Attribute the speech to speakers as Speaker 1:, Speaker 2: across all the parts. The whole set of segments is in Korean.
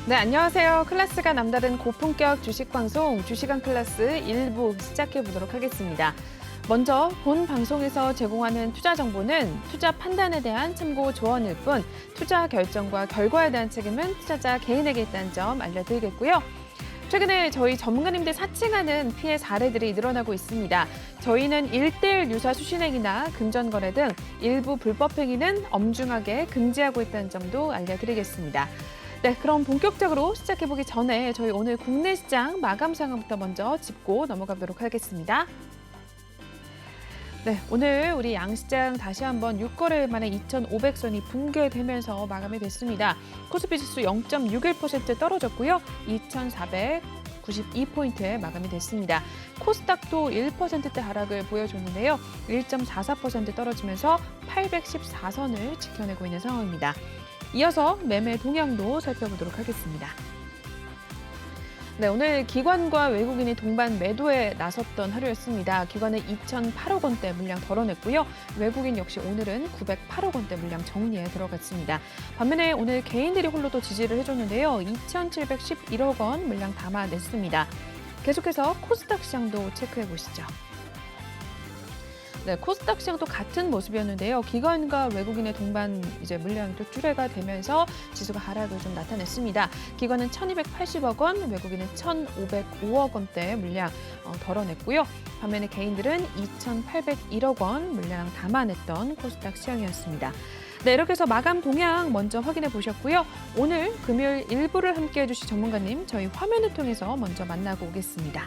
Speaker 1: 네, 안녕하세요. 클래스가 남다른 고품격 주식 방송 주식왕 클래스 1부 시작해 보도록 하겠습니다. 먼저 본 방송에서 제공하는 투자 정보는 투자 판단에 대한 참고 조언일 뿐 투자 결정과 결과에 대한 책임은 투자자 개인에게 있다는 점 알려드리겠고요. 최근에 저희 전문가님들 사칭하는 피해 사례들이 늘어나고 있습니다. 저희는 1:1 유사 수신행위나 금전거래 등 일부 불법 행위는 엄중하게 금지하고 있다는 점도 알려드리겠습니다. 네, 그럼 본격적으로 시작해보기 전에 저희 오늘 국내 시장 마감 상황부터 먼저 짚고 넘어가도록 하겠습니다. 네, 오늘 우리 양시장 다시 한번 6거래일 만에 2,500선이 붕괴되면서 마감이 됐습니다. 코스피 지수 0.61% 떨어졌고요. 2,492포인트에 마감이 됐습니다. 코스닥도 1%대 하락을 보여줬는데요. 1.44% 떨어지면서 814선을 지켜내고 있는 상황입니다. 이어서 매매 동향도 살펴보도록 하겠습니다. 네, 오늘 기관과 외국인이 동반 매도에 나섰던 하루였습니다. 기관은 2,008억 원대 물량 덜어냈고요. 외국인 역시 오늘은 908억 원대 물량 정리에 들어갔습니다. 반면에 오늘 개인들이 홀로도 지지를 해줬는데요. 2,711억 원 물량 담아냈습니다. 계속해서 코스닥 시장도 체크해 보시죠. 네, 코스닥 시장도 같은 모습이었는데요. 기관과 외국인의 동반 물량도 출회가 되면서 지수가 하락을 좀 나타냈습니다. 기관은 1,280억 원, 외국인은 1,505억 원대 물량 덜어냈고요. 반면에 개인들은 2,801억 원 물량 담아냈던 코스닥 시장이었습니다. 네, 이렇게 해서 마감 동향 먼저 확인해 보셨고요. 오늘 금요일 일부를 함께해 주실 전문가님 저희 화면을 통해서 먼저 만나고 오겠습니다.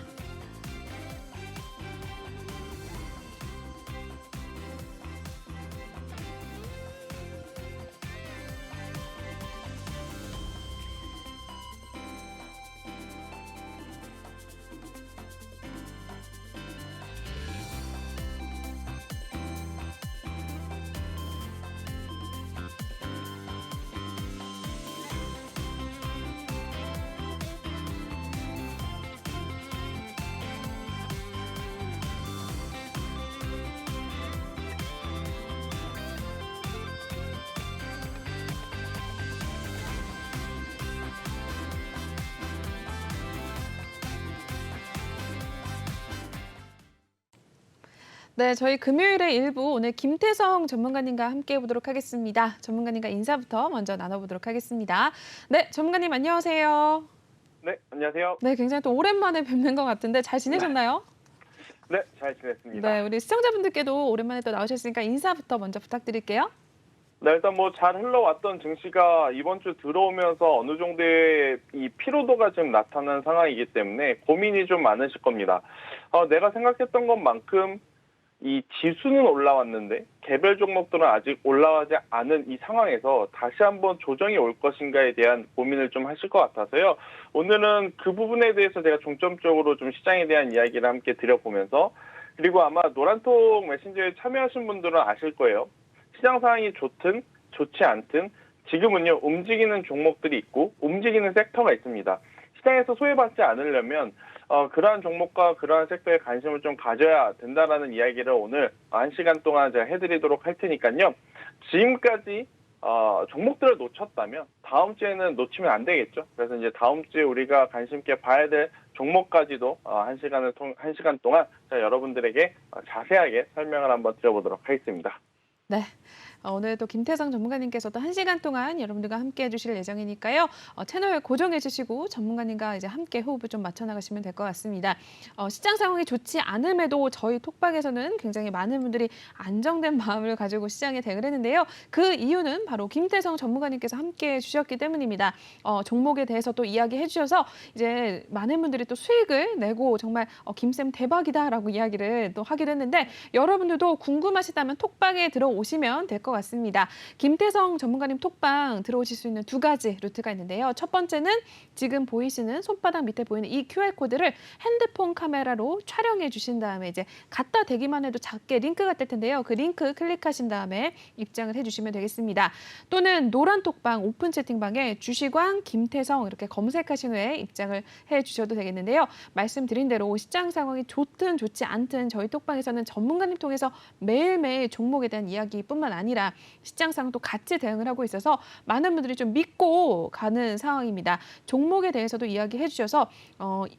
Speaker 1: 네, 저희 금요일의 일부 오늘 김태성 전문가님과 함께 해보도록 하겠습니다. 전문가님과 인사부터 먼저 나눠보도록 하겠습니다. 네, 전문가님 안녕하세요.
Speaker 2: 네, 안녕하세요.
Speaker 1: 네, 굉장히 또 오랜만에 뵙는 것 같은데 잘 지내셨나요?
Speaker 2: 네, 잘 지냈습니다.
Speaker 1: 네, 우리 시청자분들께도 오랜만에 또 나오셨으니까 인사부터 먼저 부탁드릴게요.
Speaker 2: 네, 일단 뭐 잘 흘러왔던 증시가 이번 주 들어오면서 어느 정도의 이 피로도가 지금 나타난 상황이기 때문에 고민이 좀 많으실 겁니다. 내가 생각했던 것만큼 이 지수는 올라왔는데 개별 종목들은 아직 올라가지 않은 이 상황에서 다시 한번 조정이 올 것인가에 대한 고민을 좀 하실 것 같아서요. 오늘은 그 부분에 대해서 제가 중점적으로 좀 시장에 대한 이야기를 함께 드려보면서, 그리고 아마 노란톡 메신저에 참여하신 분들은 아실 거예요. 시장 상황이 좋든 좋지 않든 지금은요 움직이는 종목들이 있고 움직이는 섹터가 있습니다. 시장에서 소외받지 않으려면 그러한 종목과 그러한 섹터에 관심을 좀 가져야 된다라는 이야기를 오늘 1시간 동안 제가 해드리도록 할 테니까요. 지금까지 종목들을 놓쳤다면 다음 주에는 놓치면 안 되겠죠. 그래서 이제 다음 주에 우리가 관심 있게 봐야 될 종목까지도 1시간 동안 제가 여러분들에게 자세하게 설명을 한번 드려보도록 하겠습니다.
Speaker 1: 네. 오늘 또 김태성 전문가님께서도 1시간 동안 여러분들과 함께 해주실 예정이니까요. 채널 고정해 주시고 전문가님과 이제 함께 호흡을 좀 맞춰나가시면 될 것 같습니다. 시장 상황이 좋지 않음에도 저희 톡방에서는 굉장히 많은 분들이 안정된 마음을 가지고 시장에 대응을 했는데요. 그 이유는 바로 김태성 전문가님께서 함께 해주셨기 때문입니다. 종목에 대해서 또 이야기해 주셔서 이제 많은 분들이 또 수익을 내고 정말 김쌤 대박이다라고 이야기를 또 하기도 했는데 여러분들도 궁금하시다면 톡방에 들어오시면 될 것 같습니다. 김태성 전문가님 톡방 들어오실 수 있는 두 가지 루트가 있는데요. 첫 번째는 지금 보이시는 손바닥 밑에 보이는 이 QR코드를 핸드폰 카메라로 촬영해 주신 다음에 이제 갖다 대기만 해도 작게 링크가 뜰 텐데요. 그 링크 클릭하신 다음에 입장을 해주시면 되겠습니다. 또는 노란 톡방 오픈 채팅방에 주식왕 김태성 이렇게 검색하신 후에 입장을 해주셔도 되겠는데요. 말씀드린 대로 시장 상황이 좋든 좋지 않든 저희 톡방에서는 전문가님 통해서 매일매일 종목에 대한 이야기뿐만 아니라 아니라 시장 상황도 같이 대응을 하고 있어서 많은 분들이 좀 믿고 가는 상황입니다. 종목에 대해서도 이야기해 주셔서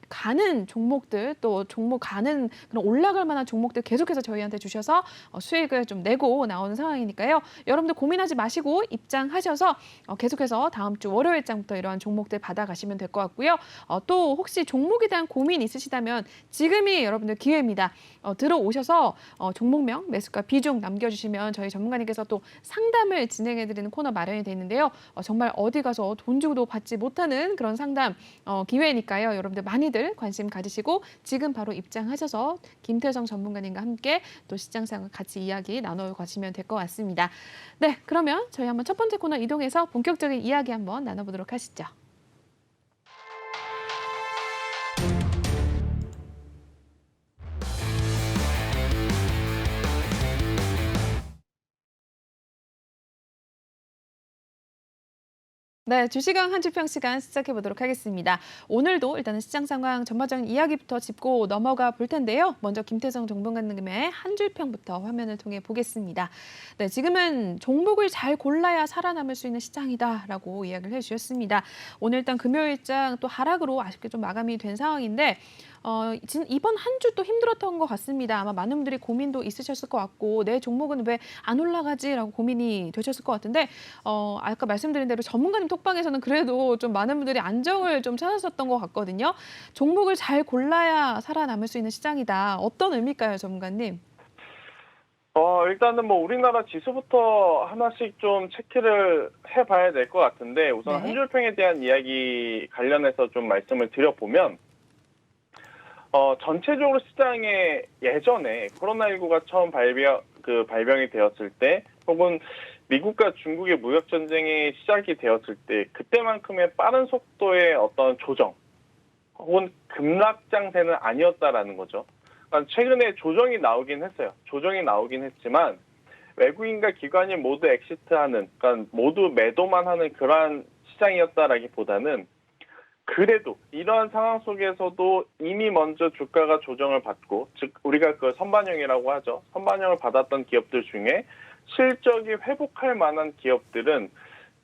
Speaker 1: 가는 종목들 또 종목 가는 그런 올라갈 만한 종목들 계속해서 저희한테 주셔서 수익을 좀 내고 나오는 상황이니까요. 여러분들 고민하지 마시고 입장하셔서 계속해서 다음 주 월요일장부터 이러한 종목들 받아가시면 될 것 같고요. 또 혹시 종목에 대한 고민 있으시다면 지금이 여러분들 기회입니다. 들어오셔서 종목명, 매수가, 비중 남겨주시면 저희 전문가님께서 또 상담을 진행해드리는 코너 마련이 돼 있는데요. 정말 어디 가서 돈 주고도 받지 못하는 그런 상담 기회니까요. 여러분들 많이들 관심 가지시고 지금 바로 입장하셔서 김태성 전문가님과 함께 또 시장 상황 같이 이야기 나눠가시면 될 것 같습니다. 네, 그러면 저희 한번 첫 번째 코너 이동해서 본격적인 이야기 한번 나눠보도록 하시죠. 네, 주시강 한 주 평 시간 시작해 보도록 하겠습니다. 오늘도 일단은 시장 상황 전반적인 이야기부터 짚고 넘어가 볼 텐데요. 먼저 김태성 전문가님의 한 줄 평부터 화면을 통해 보겠습니다. 네, 지금은 종목을 잘 골라야 살아남을 수 있는 시장이다라고 이야기를 해주셨습니다. 오늘 일단 금요일장 또 하락으로 아쉽게 좀 마감이 된 상황인데 이번 한 주 또 힘들었던 것 같습니다. 아마 많은 분들이 고민도 있으셨을 것 같고 내 종목은 왜 안 올라가지라고 고민이 되셨을 것 같은데 아까 말씀드린 대로 전문가님 톡방에서는 그래도 좀 많은 분들이 안정을 좀 찾았었던 것 같거든요. 종목을 잘 골라야 살아남을 수 있는 시장이다. 어떤 의미일까요, 전문가님?
Speaker 2: 일단은 뭐 우리나라 지수부터 하나씩 좀 체크를 해봐야 될 것 같은데 우선
Speaker 1: 네.
Speaker 2: 한줄평에 대한 이야기 관련해서 좀 말씀을 드려보면 전체적으로 시장에 예전에 코로나19가 처음 발병이 되었을 때 혹은 미국과 중국의 무역 전쟁이 시작이 되었을 때 그때만큼의 빠른 속도의 어떤 조정 혹은 급락 장세는 아니었다라는 거죠. 그러니까 최근에 조정이 나오긴 했어요. 조정이 나오긴 했지만 외국인과 기관이 모두 엑시트하는, 그러니까 모두 매도만 하는 그러한 시장이었다라기보다는 그래도 이러한 상황 속에서도 이미 먼저 주가가 조정을 받고, 즉 우리가 그 선반영이라고 하죠. 선반영을 받았던 기업들 중에 실적이 회복할 만한 기업들은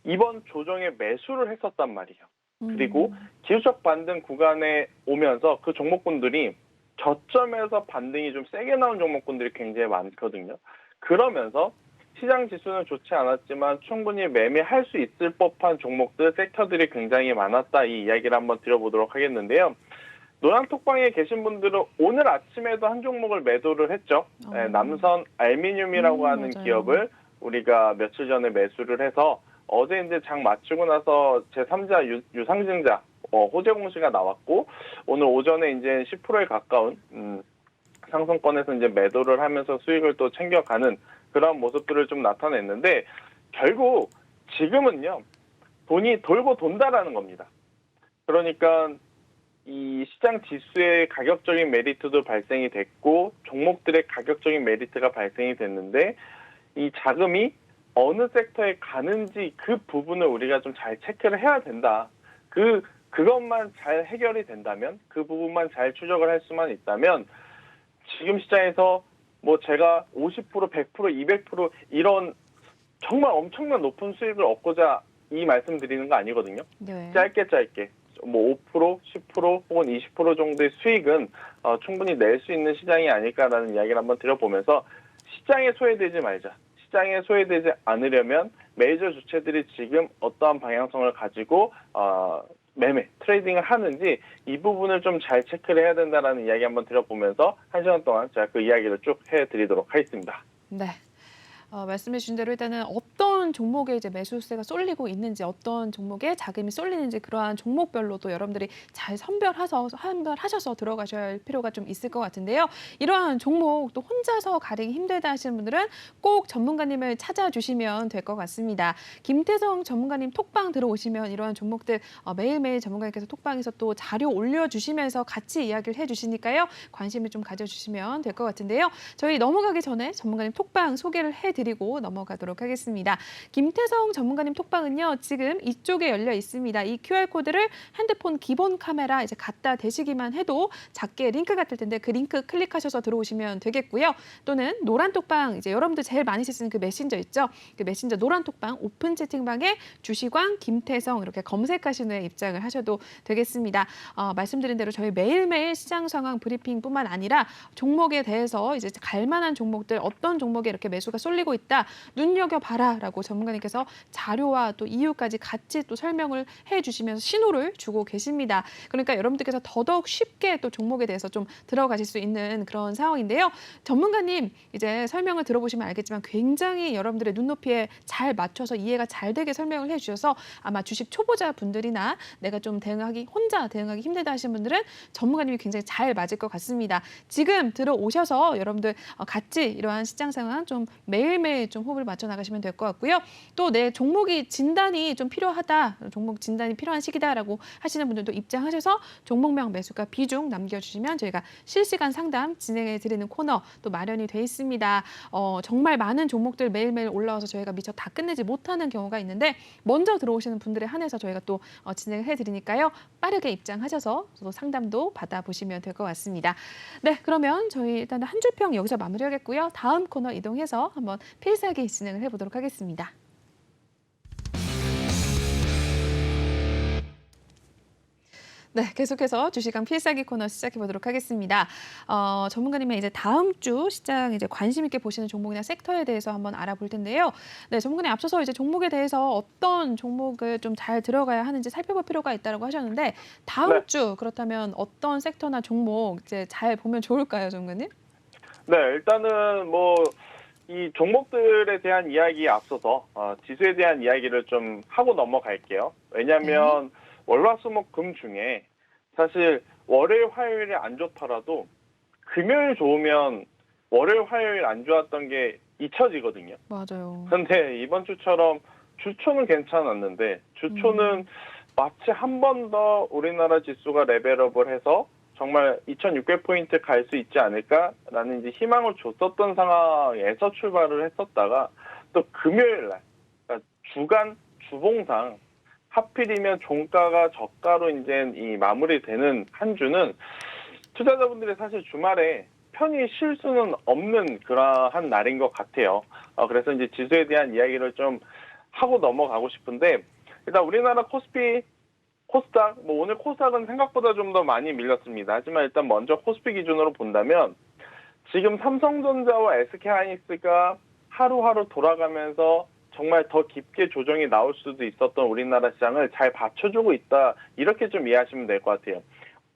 Speaker 2: 이번 조정에 매수를 했었단 말이에요. 그리고 기술적 반등 구간에 오면서 그 종목군들이 저점에서 반등이 좀 세게 나온 종목군들이 굉장히 많거든요. 그러면서 시장 지수는 좋지 않았지만 충분히 매매할 수 있을 법한 종목들, 섹터들이 굉장히 많았다. 이 이야기를 한번 드려보도록 하겠는데요. 노량톡방에 계신 분들은 오늘 아침에도 한 종목을 매도를 했죠. 남선 알미늄이라고 하는
Speaker 1: 맞아요.
Speaker 2: 기업을 우리가 며칠 전에 매수를 해서 어제 이제 장 마치고 나서 제3자 유상증자 호재 공시가 나왔고 오늘 오전에 이제 10%에 가까운 상승권에서 이제 매도를 하면서 수익을 또 챙겨가는 그런 모습들을 좀 나타냈는데 결국 지금은요 돈이 돌고 돈다라는 겁니다. 그러니까 이 시장 지수의 가격적인 메리트도 발생이 됐고 종목들의 가격적인 메리트가 발생이 됐는데 이 자금이 어느 섹터에 가는지 그 부분을 우리가 좀 잘 체크를 해야 된다. 그것만 잘 해결이 된다면 그 부분만 잘 추적을 할 수만 있다면 지금 시장에서 뭐 제가 50%, 100%, 200% 이런 정말 엄청난 높은 수익을 얻고자 이 말씀 드리는 거 아니거든요.
Speaker 1: 네.
Speaker 2: 짧게 뭐 5%, 10% 혹은 20% 정도의 수익은 충분히 낼 수 있는 시장이 아닐까라는 이야기를 한번 드려보면서 시장에 소외되지 말자. 시장에 소외되지 않으려면 메이저 주체들이 지금 어떠한 방향성을 가지고 매매, 트레이딩을 하는지 이 부분을 좀 잘 체크를 해야 된다는 이야기 한번 드려보면서 1시간 동안 제가 그 이야기를 쭉 해드리도록 하겠습니다.
Speaker 1: 네. 말씀해 주신 대로 일단은 어떤 종목에 이제 매수세가 쏠리고 있는지, 어떤 종목에 자금이 쏠리는지 그러한 종목별로도 여러분들이 잘 선별하셔서 들어가셔야 할 필요가 좀 있을 것 같은데요. 이러한 종목 또 혼자서 가리기 힘들다 하시는 분들은 꼭 전문가님을 찾아주시면 될 것 같습니다. 김태성 전문가님 톡방 들어오시면 이러한 종목들 매일매일 전문가님께서 톡방에서 또 자료 올려주시면서 같이 이야기를 해주시니까요. 관심을 좀 가져주시면 될 것 같은데요. 저희 넘어가기 전에 전문가님 톡방 소개를 해드리고 넘어가도록 하겠습니다. 김태성 전문가님 톡방은요, 지금 이쪽에 열려 있습니다. 이 QR코드를 핸드폰 기본 카메라 이제 갖다 대시기만 해도 작게 링크가 뜰 텐데 그 링크 클릭하셔서 들어오시면 되겠고요. 또는 노란 톡방, 이제 여러분들 제일 많이 쓰시는 그 메신저 있죠? 그 메신저 노란 톡방 오픈 채팅방에 주시광, 김태성 이렇게 검색하신 후에 입장을 하셔도 되겠습니다. 말씀드린 대로 저희 매일매일 시장 상황 브리핑뿐만 아니라 종목에 대해서 이제 갈만한 종목들 어떤 종목에 이렇게 매수가 쏠리고 있다 눈여겨봐라라고 전문가님께서 자료와 또 이유까지 같이 또 설명을 해주시면서 신호를 주고 계십니다. 그러니까 여러분들께서 더더욱 쉽게 또 종목에 대해서 좀 들어가실 수 있는 그런 상황인데요. 전문가님 이제 설명을 들어보시면 알겠지만 굉장히 여러분들의 눈높이에 잘 맞춰서 이해가 잘 되게 설명을 해주셔서 아마 주식 초보자 분들이나 내가 좀 혼자 대응하기 힘들다 하시는 분들은 전문가님이 굉장히 잘 맞을 것 같습니다. 지금 들어오셔서 여러분들 같이 이러한 시장 상황 좀 매일매일 좀 호흡을 맞춰 나가시면 될 것 같고요. 또 내 종목이 진단이 좀 필요하다, 종목 진단이 필요한 시기다라고 하시는 분들도 입장하셔서 종목명 매수가 비중 남겨주시면 저희가 실시간 상담 진행해 드리는 코너 또 마련이 돼 있습니다. 정말 많은 종목들 매일매일 올라와서 저희가 미처 다 끝내지 못하는 경우가 있는데 먼저 들어오시는 분들에 한해서 저희가 또 진행을 해드리니까요. 빠르게 입장하셔서 또 상담도 받아보시면 될 것 같습니다. 네, 그러면 저희 일단 한 줄평 여기서 마무리하겠고요. 다음 코너 이동해서 한번 필살기 진행을 해보도록 하겠습니다. 네, 계속해서 주식강 필살기 코너 시작해 보도록 하겠습니다. 전문가님의 이제 다음 주 시장 이제 관심 있게 보시는 종목이나 섹터에 대해서 한번 알아볼 텐데요. 네, 전문가님 앞서서 이제 종목에 대해서 어떤 종목을 좀 잘 들어가야 하는지 살펴볼 필요가 있다고 하셨는데 다음
Speaker 2: 네.
Speaker 1: 주 그렇다면 어떤 섹터나 종목 이제 잘 보면 좋을까요, 전문가님?
Speaker 2: 네, 일단은 이 종목들에 대한 이야기에 앞서서 지수에 대한 이야기를 좀 하고 넘어갈게요. 왜냐하면 월화수목금 중에 사실 월요일, 화요일이 안 좋더라도 금요일 좋으면 월요일, 화요일 안 좋았던 게 잊혀지거든요.
Speaker 1: 맞아요.
Speaker 2: 근데 이번 주처럼 주초는 괜찮았는데 주초는 마치 한 번 더 우리나라 지수가 레벨업을 해서 정말 2,600포인트 갈 수 있지 않을까라는 이제 희망을 줬었던 상황에서 출발을 했었다가 또 금요일 날, 그러니까 주간 주봉상 하필이면 종가가 저가로 이제 이 마무리되는 한 주는 투자자분들이 사실 주말에 편히 쉴 수는 없는 그러한 날인 것 같아요. 그래서 이제 지수에 대한 이야기를 좀 하고 넘어가고 싶은데 일단 우리나라 코스피 코스닥, 오늘 코스닥은 생각보다 좀 더 많이 밀렸습니다. 하지만 일단 먼저 코스피 기준으로 본다면 지금 삼성전자와 SK하이닉스가 하루하루 돌아가면서 정말 더 깊게 조정이 나올 수도 있었던 우리나라 시장을 잘 받쳐주고 있다. 이렇게 좀 이해하시면 될 것 같아요.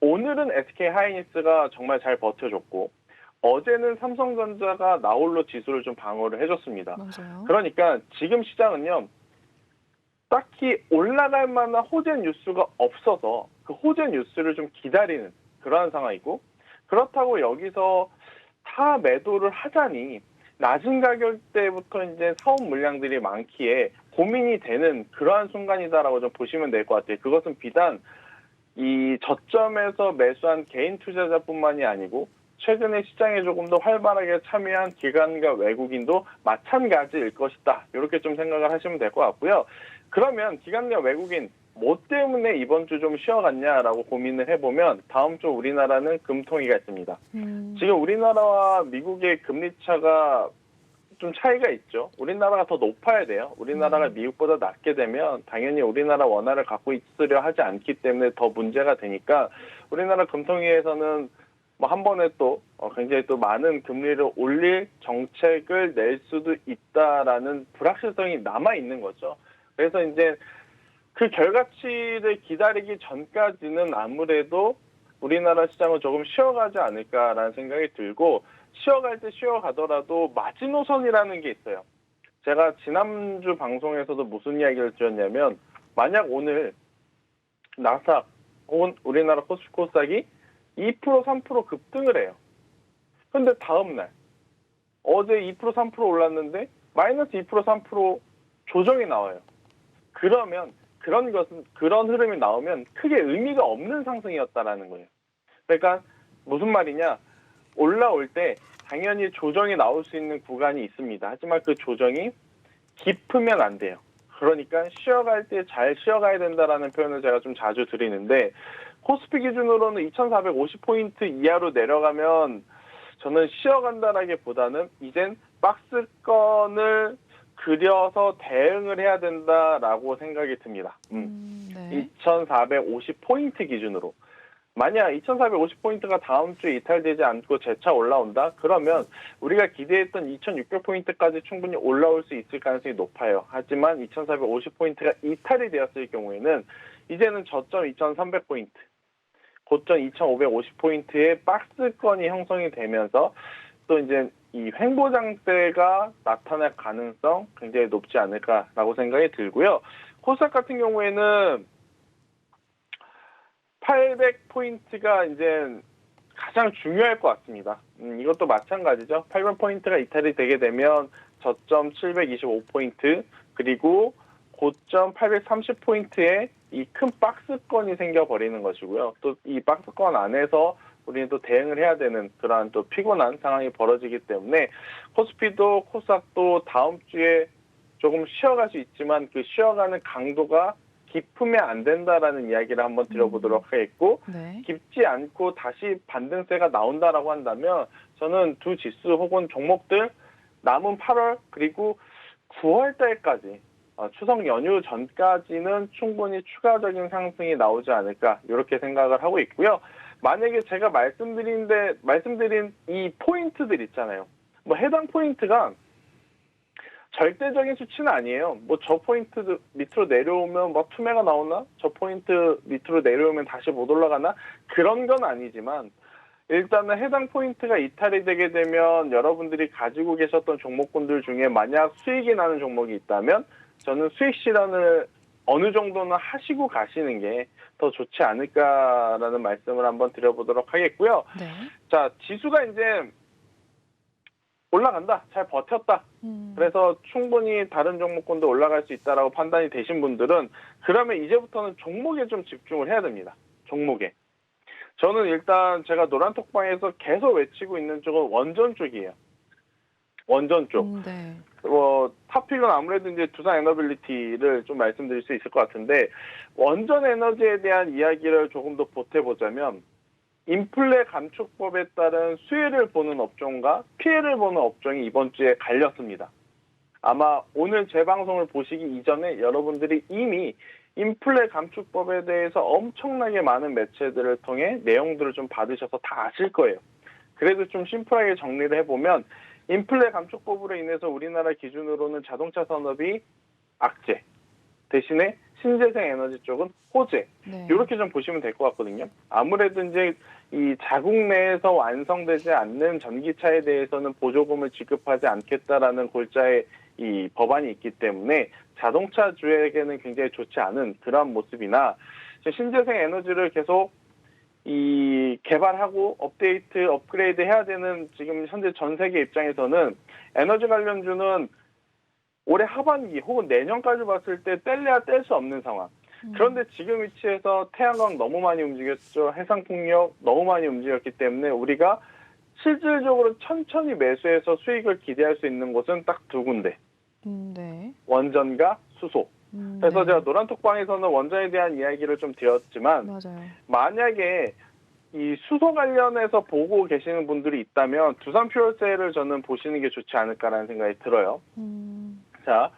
Speaker 2: 오늘은 SK하이닉스가 정말 잘 버텨줬고 어제는 삼성전자가 나홀로 지수를 좀 방어를 해줬습니다.
Speaker 1: 맞아요.
Speaker 2: 그러니까 지금 시장은요. 딱히 올라갈 만한 호재 뉴스가 없어서 그 호재 뉴스를 좀 기다리는 그러한 상황이고 그렇다고 여기서 타 매도를 하자니 낮은 가격대부터 이제 사업 물량들이 많기에 고민이 되는 그러한 순간이다라고 좀 보시면 될 것 같아요. 그것은 비단 이 저점에서 매수한 개인 투자자뿐만이 아니고 최근에 시장에 조금 더 활발하게 참여한 기관과 외국인도 마찬가지일 것이다. 이렇게 좀 생각을 하시면 될 것 같고요. 그러면 기관과 외국인 뭐 때문에 이번 주 좀 쉬어갔냐라고 고민을 해보면 다음 주 우리나라는 금통위가 있습니다. 지금 우리나라와 미국의 금리 차가 좀 차이가 있죠. 우리나라가 더 높아야 돼요. 우리나라가 미국보다 낮게 되면 당연히 우리나라 원화를 갖고 있으려 하지 않기 때문에 더 문제가 되니까 우리나라 금통위에서는 한 번에 또 굉장히 또 많은 금리를 올릴 정책을 낼 수도 있다라는 불확실성이 남아 있는 거죠. 그래서 이제 그 결과치를 기다리기 전까지는 아무래도 우리나라 시장은 조금 쉬어가지 않을까라는 생각이 들고 쉬어갈 때 쉬어가더라도 마지노선이라는 게 있어요. 제가 지난주 방송에서도 무슨 이야기를 드렸냐면 만약 오늘 나스닥 혹은 우리나라 코스피 코스닥이 2% 3% 급등을 해요. 근데 다음 날 어제 2% 3% 올랐는데 마이너스 2% 3% 조정이 나와요. 그러면 그런 흐름이 나오면 크게 의미가 없는 상승이었다라는 거예요. 그러니까 무슨 말이냐? 올라올 때 당연히 조정이 나올 수 있는 구간이 있습니다. 하지만 그 조정이 깊으면 안 돼요. 그러니까 쉬어갈 때 잘 쉬어가야 된다라는 표현을 제가 좀 자주 드리는데 코스피 기준으로는 2,450포인트 이하로 내려가면 저는 쉬어간다라기보다는 이젠 박스권을 그려서 대응을 해야 된다라고 생각이 듭니다.
Speaker 1: 네.
Speaker 2: 2,450포인트 기준으로. 만약 2,450포인트가 다음 주에 이탈되지 않고 재차 올라온다? 그러면 우리가 기대했던 2,600포인트까지 충분히 올라올 수 있을 가능성이 높아요. 하지만 2,450포인트가 이탈이 되었을 경우에는 이제는 저점 2,300포인트, 고점 2,550포인트의 박스권이 형성이 되면서 또 이제 이 횡보장세가 나타날 가능성 굉장히 높지 않을까라고 생각이 들고요. 코스닥 같은 경우에는 800포인트가 이제 가장 중요할 것 같습니다. 이것도 마찬가지죠. 800포인트가 이탈이 되게 되면 저점 725포인트 그리고 고점 830포인트에 이 큰 박스권이 생겨버리는 것이고요. 또 이 박스권 안에서 우리는 또 대응을 해야 되는 그러한 또 피곤한 상황이 벌어지기 때문에 코스피도 코스닥도 다음 주에 조금 쉬어갈 수 있지만 그 쉬어가는 강도가 깊으면 안 된다라는 이야기를 한번 드려보도록 하겠고
Speaker 1: 네.
Speaker 2: 깊지 않고 다시 반등세가 나온다라고 한다면 저는 두 지수 혹은 종목들 남은 8월 그리고 9월 달까지 추석 연휴 전까지는 충분히 추가적인 상승이 나오지 않을까 이렇게 생각을 하고 있고요. 만약에 제가 말씀드린 이 포인트들 있잖아요. 뭐 해당 포인트가 절대적인 수치는 아니에요. 뭐 저 포인트 밑으로 내려오면 뭐 투매가 나오나? 저 포인트 밑으로 내려오면 다시 못 올라가나? 그런 건 아니지만 일단은 해당 포인트가 이탈이 되게 되면 여러분들이 가지고 계셨던 종목군들 중에 만약 수익이 나는 종목이 있다면 저는 수익 실현을 어느 정도는 하시고 가시는 게 더 좋지 않을까라는 말씀을 한번 드려보도록 하겠고요.
Speaker 1: 네.
Speaker 2: 자, 지수가 이제 올라간다. 잘 버텼다. 그래서 충분히 다른 종목군도 올라갈 수 있다라고 판단이 되신 분들은 그러면 이제부터는 종목에 좀 집중을 해야 됩니다. 종목에. 저는 일단 제가 노란톡방에서 계속 외치고 있는 쪽은 원전 쪽이에요. 원전 쪽.
Speaker 1: 네.
Speaker 2: 탑픽은 아무래도 이제 두산 에너빌리티를 좀 말씀드릴 수 있을 것 같은데 원전 에너지에 대한 이야기를 조금 더 보태보자면 인플레 감축법에 따른 수혜를 보는 업종과 피해를 보는 업종이 이번 주에 갈렸습니다. 아마 오늘 제 방송을 보시기 이전에 여러분들이 이미 인플레 감축법에 대해서 엄청나게 많은 매체들을 통해 내용들을 좀 받으셔서 다 아실 거예요. 그래도 좀 심플하게 정리를 해보면 인플레 감축법으로 인해서 우리나라 기준으로는 자동차 산업이 악재, 대신에 신재생 에너지 쪽은 호재.
Speaker 1: 네.
Speaker 2: 이렇게 좀 보시면 될 것 같거든요. 아무래도 이제 이 자국 내에서 완성되지 않는 전기차에 대해서는 보조금을 지급하지 않겠다라는 골자의 이 법안이 있기 때문에 자동차주에게는 굉장히 좋지 않은 그러한 모습이나 신재생 에너지를 계속 이 개발하고 업데이트, 업그레이드 해야 되는 지금 현재 전 세계 입장에서는 에너지 관련주는 올해 하반기 혹은 내년까지 봤을 때 뗄래야 뗄 수 없는 상황. 그런데 지금 위치에서 태양광 너무 많이 움직였죠. 해상풍력 너무 많이 움직였기 때문에 우리가 실질적으로 천천히 매수해서 수익을 기대할 수 있는 곳은 딱 두 군데.
Speaker 1: 네.
Speaker 2: 원전과 수소. 그래서
Speaker 1: 네.
Speaker 2: 제가 노란톡방에서는 원전에 대한 이야기를 좀 드렸지만
Speaker 1: 맞아요.
Speaker 2: 만약에 이 수소 관련해서 보고 계시는 분들이 있다면 두산 퓨얼셀을 저는 보시는 게 좋지 않을까라는 생각이 들어요. 자,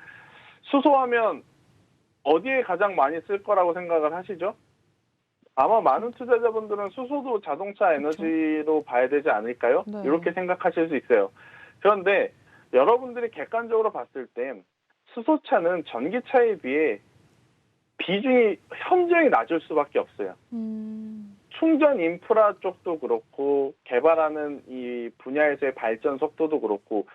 Speaker 2: 수소하면 어디에 가장 많이 쓸 거라고 생각을 하시죠? 아마 많은 투자자분들은 수소도 자동차 에너지로 봐야 되지 않을까요?
Speaker 1: 네.
Speaker 2: 이렇게 생각하실 수 있어요. 그런데 여러분들이 객관적으로 봤을 때 수소차는 전기차에 비해 비중이 현저히 낮을 수밖에 없어요. 충전 인프라 쪽도 그렇고 개발하는 이 분야에서의 발전 속도도 그렇고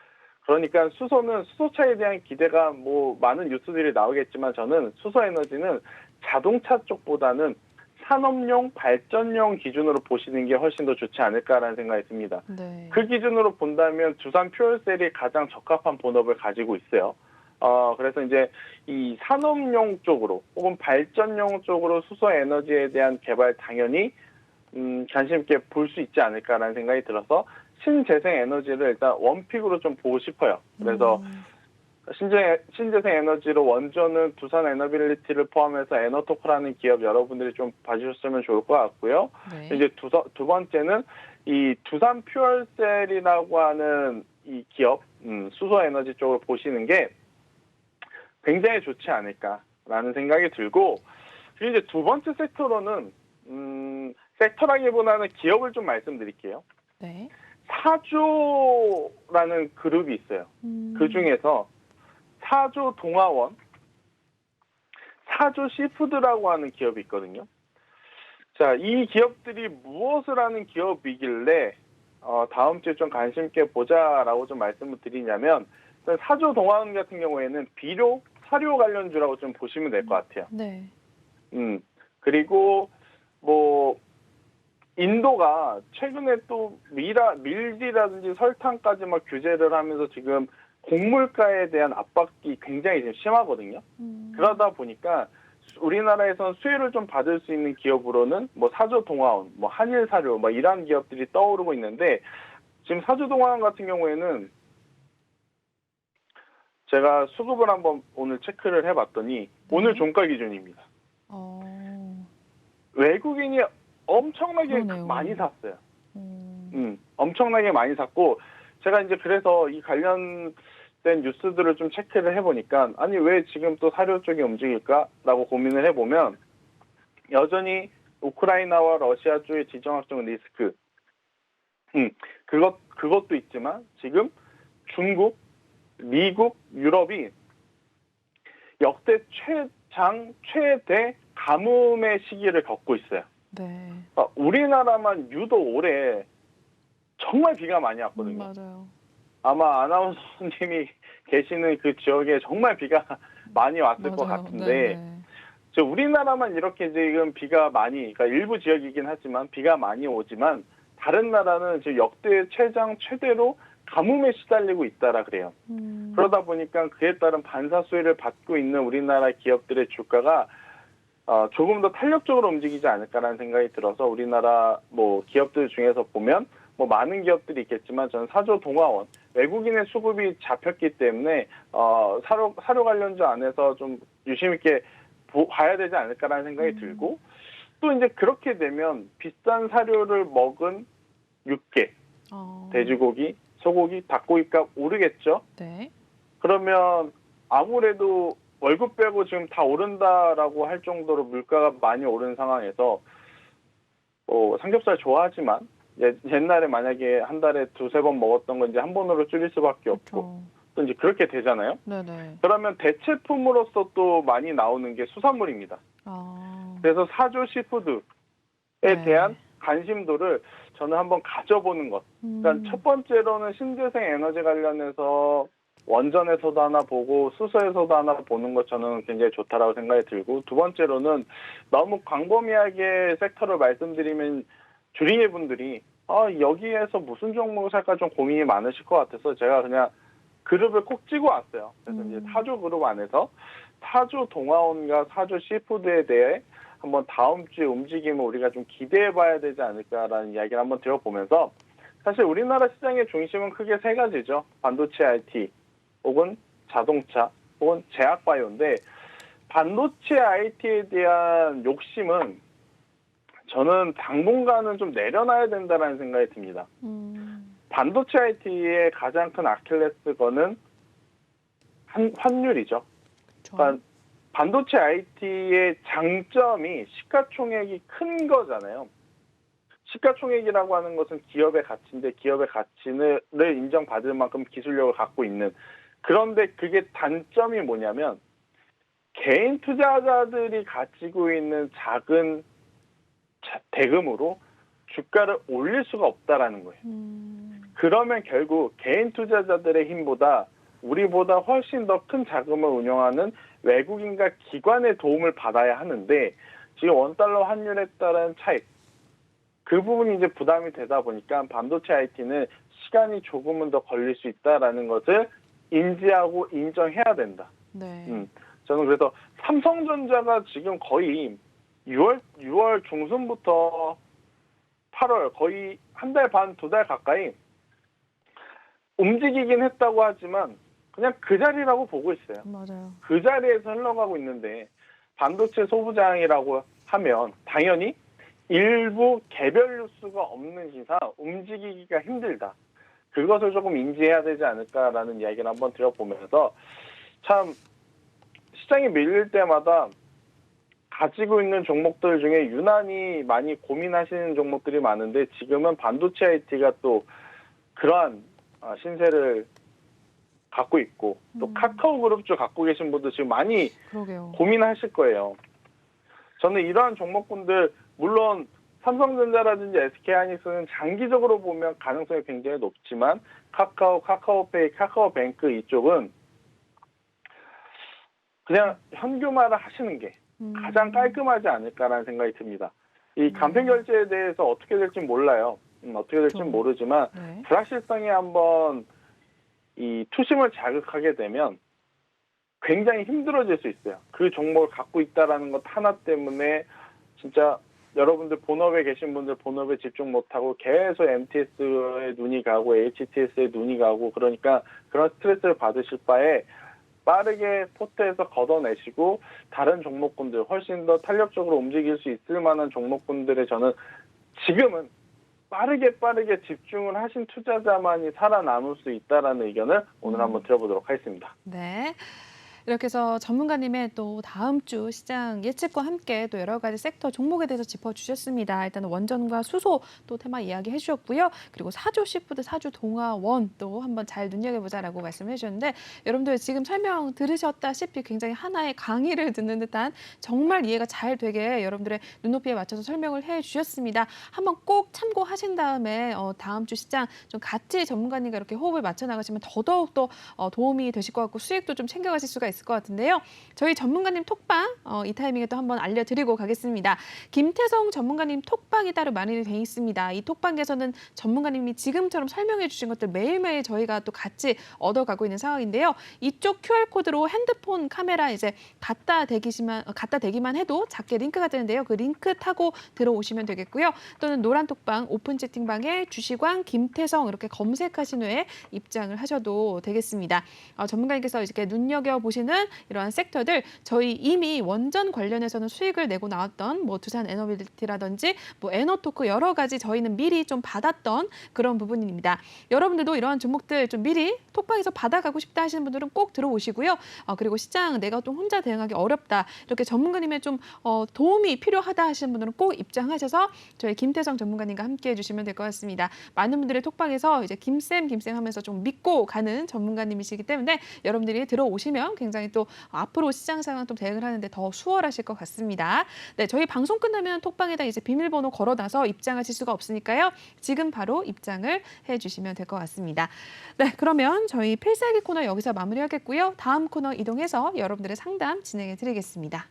Speaker 2: 그러니까 수소는 수소차에 대한 기대가 뭐 많은 뉴스들이 나오겠지만 저는 수소 에너지는 자동차 쪽보다는 산업용 발전용 기준으로 보시는 게 훨씬 더 좋지 않을까라는 생각이 듭니다.
Speaker 1: 네.
Speaker 2: 그 기준으로 본다면 두산 퓨얼셀이 가장 적합한 본업을 가지고 있어요. 그래서 이제 이 산업용 쪽으로 혹은 발전용 쪽으로 수소 에너지에 대한 개발 당연히 관심 있게 볼 수 있지 않을까라는 생각이 들어서 신재생 에너지를 일단 원픽으로 좀 보고 싶어요. 그래서 신재생 에너지로 원조는 두산 에너빌리티를 포함해서 에너토크라는 기업 여러분들이 좀 봐주셨으면 좋을 것 같고요.
Speaker 1: 네.
Speaker 2: 이제 두 번째는 이 두산 퓨얼셀이라고 하는 이 기업, 수소 에너지 쪽을 보시는 게 굉장히 좋지 않을까라는 생각이 들고, 그리고 이제 두 번째 섹터로는, 섹터라기보다는 기업을 좀 말씀드릴게요.
Speaker 1: 네.
Speaker 2: 사조라는 그룹이 있어요. 그 중에서 사조 동아원, 사조 시푸드라고 하는 기업이 있거든요. 자, 이 기업들이 무엇을 하는 기업이길래 다음 주에 좀 관심 있게 보자라고 좀 말씀을 드리냐면, 사조 동아원 같은 경우에는 비료, 사료 관련주라고 좀 보시면 될 것 같아요.
Speaker 1: 네.
Speaker 2: 그리고 뭐 인도가 최근에 또 밀지라든지 설탕까지 막 규제를 하면서 지금 곡물가에 대한 압박이 굉장히 지금 심하거든요. 그러다 보니까 우리나라에선 수혜를 좀 받을 수 있는 기업으로는 뭐 사조동아원, 뭐 한일사료, 뭐 이런 기업들이 떠오르고 있는데, 지금 사조동아원 같은 경우에는 제가 수급을 한번 오늘 체크를 해봤더니 오늘 종가 기준입니다. 외국인이 엄청나게
Speaker 1: 그러네요.
Speaker 2: 많이 샀어요. 엄청나게 많이 샀고, 제가 이제 그래서 이 관련된 뉴스들을 좀 체크를 해보니까, 아니 왜 지금 또 사료 쪽이 움직일까라고 고민을 해보면, 여전히 우크라이나와 러시아 쪽의 지정학적 리스크, 그것도 있지만 지금 미국, 유럽이 역대 최대 가뭄의 시기를 겪고 있어요.
Speaker 1: 네.
Speaker 2: 우리나라만 유독 올해 정말 비가 많이 왔거든요.
Speaker 1: 맞아요.
Speaker 2: 아마 아나운서님이 계시는 그 지역에 정말 비가 많이 왔을 것
Speaker 1: 맞아요.
Speaker 2: 같은데,
Speaker 1: 네네.
Speaker 2: 우리나라만 이렇게 지금 비가 많이, 그러니까 일부 지역이긴 하지만 비가 많이 오지만, 다른 나라는 지금 역대 최대로 가뭄에 시달리고 있다라 그래요. 그러다 보니까 그에 따른 반사 수혜를 받고 있는 우리나라 기업들의 주가가 조금 더 탄력적으로 움직이지 않을까라는 생각이 들어서, 우리나라 뭐 기업들 중에서 보면 뭐 많은 기업들이 있겠지만, 저는 사조 동아원, 외국인의 수급이 잡혔기 때문에 사료 관련주 안에서 좀 유심 있게 봐야 되지 않을까라는 생각이 들고, 또 이제 그렇게 되면 비싼 사료를 먹은 육개, 돼지고기, 소고기, 닭고기값 오르겠죠.
Speaker 1: 네.
Speaker 2: 그러면 아무래도 월급 빼고 지금 다 오른다라고 할 정도로 물가가 많이 오른 상황에서 삼겹살 좋아하지만 옛날에 만약에 한 달에 두세 번 먹었던 건 이제 한 번으로 줄일 수밖에 없고, 또 이제 그렇게 되잖아요.
Speaker 1: 네네.
Speaker 2: 그러면 대체품으로서 또 많이 나오는 게 수산물입니다. 그래서 사조 시푸드에 대한 관심도를 저는 한번 가져보는 것. 그러니까 첫 번째로는 신재생 에너지 관련해서 원전에서도 하나 보고 수소에서도 하나 보는 것, 저는 굉장히 좋다라고 생각이 들고, 두 번째로는 너무 광범위하게 섹터를 말씀드리면 주린이 분들이 여기에서 무슨 종목을 살까 좀 고민이 많으실 것 같아서 제가 그냥 그룹을 콕 찍어 왔어요. 그래서 이제 사조 그룹 안에서 사조 동아원과 사조 시푸드에 대해 한번 다음 주에 움직임을 우리가 좀 기대해 봐야 되지 않을까라는 이야기를 한번 들어보면서, 사실 우리나라 시장의 중심은 크게 세 가지죠. 반도체 IT, 혹은 자동차, 혹은 제약바이오인데, 반도체 IT에 대한 욕심은 저는 당분간은 좀 내려놔야 된다는 생각이 듭니다. 반도체 IT의 가장 큰 아킬레스건은 환율이죠. 그러니까 반도체 IT의 장점이 시가총액이 큰 거잖아요. 시가총액이라고 하는 것은 기업의 가치인데, 기업의 가치를 인정받을 만큼 기술력을 갖고 있는. 그런데 그게 단점이 뭐냐면, 개인 투자자들이 가지고 있는 작은 대금으로 주가를 올릴 수가 없다라는 거예요. 그러면 결국 개인 투자자들의 힘보다 우리보다 훨씬 더 큰 자금을 운영하는 외국인과 기관의 도움을 받아야 하는데, 지금 원달러 환율에 따른 차익, 그 부분이 이제 부담이 되다 보니까 반도체 IT는 시간이 조금은 더 걸릴 수 있다라는 것을 인지하고 인정해야 된다. 저는 그래서 삼성전자가 지금 거의 6월 중순부터 8월 거의 한 달 반, 두 달 가까이 움직이긴 했다고 하지만 그냥 그 자리라고 보고 있어요.
Speaker 1: 맞아요.
Speaker 2: 그 자리에서 흘러가고 있는데 반도체 소부장이라고 하면 당연히 일부 개별 뉴스가 없는 이상 움직이기가 힘들다. 그것을 조금 인지해야 되지 않을까라는 이야기를 한번 드려보면서 참 시장이 밀릴 때마다 가지고 있는 종목들 중에 유난히 많이 고민하시는 종목들이 많은데 지금은 반도체 IT가 또 그러한 신세를 갖고 있고 또 카카오그룹주 갖고 계신 분도 지금 많이
Speaker 1: 그러게요.
Speaker 2: 고민하실 거예요. 저는 이러한 종목군들 물론 삼성전자라든지 SK하이닉스는 장기적으로 보면 가능성이 굉장히 높지만 카카오, 카카오페이, 카카오뱅크 이쪽은 그냥 현금화를 하시는 게 가장 깔끔하지 않을까라는 생각이 듭니다. 이 간편결제에 대해서 어떻게 될지 몰라요. 어떻게 될지
Speaker 1: 그렇죠.
Speaker 2: 모르지만
Speaker 1: 네.
Speaker 2: 불확실성이 한번 이 투심을 자극하게 되면 굉장히 힘들어질 수 있어요. 그 종목을 갖고 있다라는 것 하나 때문에 진짜 여러분들 본업에 계신 분들 본업에 집중 못하고 계속 MTS에 눈이 가고 HTS에 눈이 가고 그러니까 그런 스트레스를 받으실 바에 빠르게 포트에서 걷어내시고 다른 종목군들 훨씬 더 탄력적으로 움직일 수 있을 만한 종목군들에 저는 지금은 빠르게 집중을 하신 투자자만이 살아남을 수 있다라는 의견을 오늘 한번 드려보도록 하겠습니다.
Speaker 1: 네. 이렇게 해서 전문가님의 또 다음 주 시장 예측과 함께 또 여러 가지 섹터 종목에 대해서 짚어주셨습니다. 일단 원전과 수소 또 테마 이야기해 주셨고요. 그리고 사주 시푸드, 사주 동아원 또 한번 잘 눈여겨보자라고 말씀해 주셨는데 여러분들 지금 설명 들으셨다시피 굉장히 하나의 강의를 듣는 듯한 정말 이해가 잘 되게 여러분들의 눈높이에 맞춰서 설명을 해 주셨습니다. 한번 꼭 참고하신 다음에 다음 주 시장 좀 같이 전문가님과 이렇게 호흡을 맞춰 나가시면 더더욱 또 도움이 되실 것 같고 수익도 좀 챙겨가실 수가 있을 것 같은데요. 저희 전문가님 톡방 이 타이밍에 또 한번 알려드리고 가겠습니다. 김태성 전문가님 톡방이 따로 마련이 돼 있습니다. 이 톡방에서는 전문가님이 지금처럼 설명해 주신 것들 매일매일 저희가 또 같이 얻어가고 있는 상황인데요. 이쪽 QR코드로 핸드폰 카메라 이제 갖다 대기만 해도 작게 링크가 뜨는데요. 그 링크 타고 들어오시면 되겠고요. 또는 노란 톡방 오픈 채팅방에 주시광 김태성 이렇게 검색하신 후에 입장을 하셔도 되겠습니다. 전문가님께서 이렇게 눈여겨보시는 이러한 섹터들 저희 이미 원전 관련해서는 수익을 내고 나왔던 뭐 두산 에너빌리티라든지 뭐 에너토크 여러 가지 저희는 미리 좀 받았던 그런 부분입니다. 여러분들도 이러한 종목들 좀 미리 톡방에서 받아가고 싶다 하시는 분들은 꼭 들어오시고요. 그리고 시장 내가 좀 혼자 대응하기 어렵다 이렇게 전문가님의 좀 도움이 필요하다 하시는 분들은 꼭 입장하셔서 저희 김태성 전문가님과 함께 해주시면 될 것 같습니다. 많은 분들의 톡방에서 이제 김쌤 하면서 좀 믿고 가는 전문가님이시기 때문에 여러분들이 들어오시면 굉장히 또 앞으로 시장 상황 좀 대응을 하는데 더 수월하실 것 같습니다. 네, 저희 방송 끝나면 톡방에다 이제 비밀번호 걸어놔서 입장하실 수가 없으니까요. 지금 바로 입장을 해주시면 될 것 같습니다. 네, 그러면 저희 필살기 코너 여기서 마무리하겠고요. 다음 코너 이동해서 여러분들의 상담 진행해 드리겠습니다.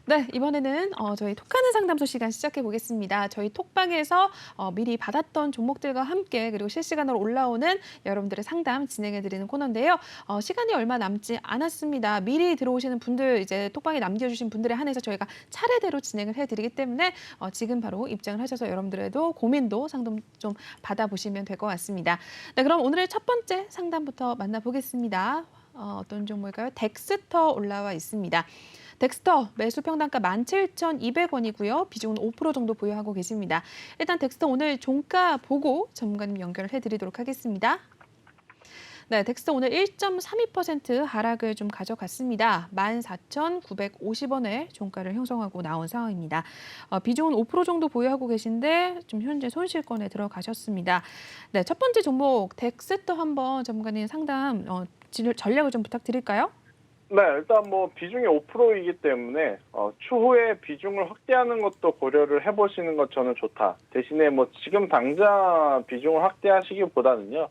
Speaker 1: 네, 이번에는 저희 톡하는 상담소 시간 시작해 보겠습니다. 저희 톡방에서 미리 받았던 종목들과 함께 그리고 실시간으로 올라오는 여러분들의 상담 진행해 드리는 코너인데요. 시간이 얼마 남지 않았습니다. 미리 들어오시는 분들 이제 톡방에 남겨주신 분들에 한해서 저희가 차례대로 진행을 해드리기 때문에 지금 바로 입장을 하셔서 여러분들에도 고민도 상담 좀 받아보시면 될 것 같습니다. 네, 그럼 오늘의 첫 번째 상담부터 만나보겠습니다. 어떤 종목일까요? 덱스터 올라와 있습니다. 덱스터 매수 평단가 17,200원이고요. 비중은 5% 정도 보유하고 계십니다. 일단 덱스터 오늘 종가 보고 전문가님 연결을 해드리도록 하겠습니다. 네, 덱스터 오늘 1.32% 하락을 좀 가져갔습니다. 14,950원에 종가를 형성하고 나온 상황입니다. 비중은 5% 정도 보유하고 계신데 좀 현재 손실권에 들어가셨습니다. 네, 첫 번째 종목 덱스터 한번 전문가님 상담 전략을 좀 부탁드릴까요?
Speaker 2: 네, 일단 뭐 비중이 5%이기 때문에 추후에 비중을 확대하는 것도 고려를 해보시는 것 저는 좋다. 대신에 뭐 지금 당장 비중을 확대하시기보다는요.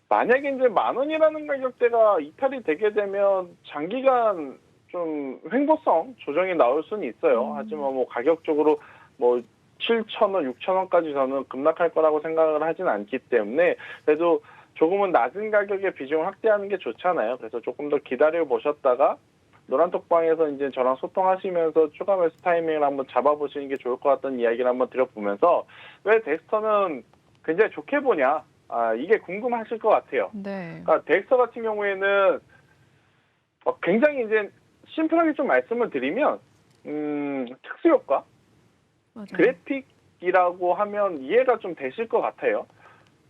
Speaker 2: 만약에 이제 10,000원이라는 가격대가 이탈이 되게 되면 장기간 좀 횡보성 조정이 나올 수는 있어요. 하지만 뭐 가격적으로 뭐 7,000원, 6,000원까지 저는 급락할 거라고 생각을 하진 않기 때문에 그래도 조금은 낮은 가격에 비중을 확대하는 게 좋잖아요. 그래서 조금 더 기다려 보셨다가 노란톡방에서 이제 저랑 소통하시면서 추가 매수 타이밍을 한번 잡아보시는 게 좋을 것 같다는 이야기를 한번 드려보면서 왜 덱스터는 굉장히 좋게 보냐, 이게 궁금하실 것 같아요.
Speaker 1: 네.
Speaker 2: 그러니까 덱스터 같은 경우에는 굉장히 이제 심플하게 좀 말씀을 드리면 특수효과,
Speaker 1: 맞아요.
Speaker 2: 그래픽이라고 하면 이해가 좀 되실 것 같아요.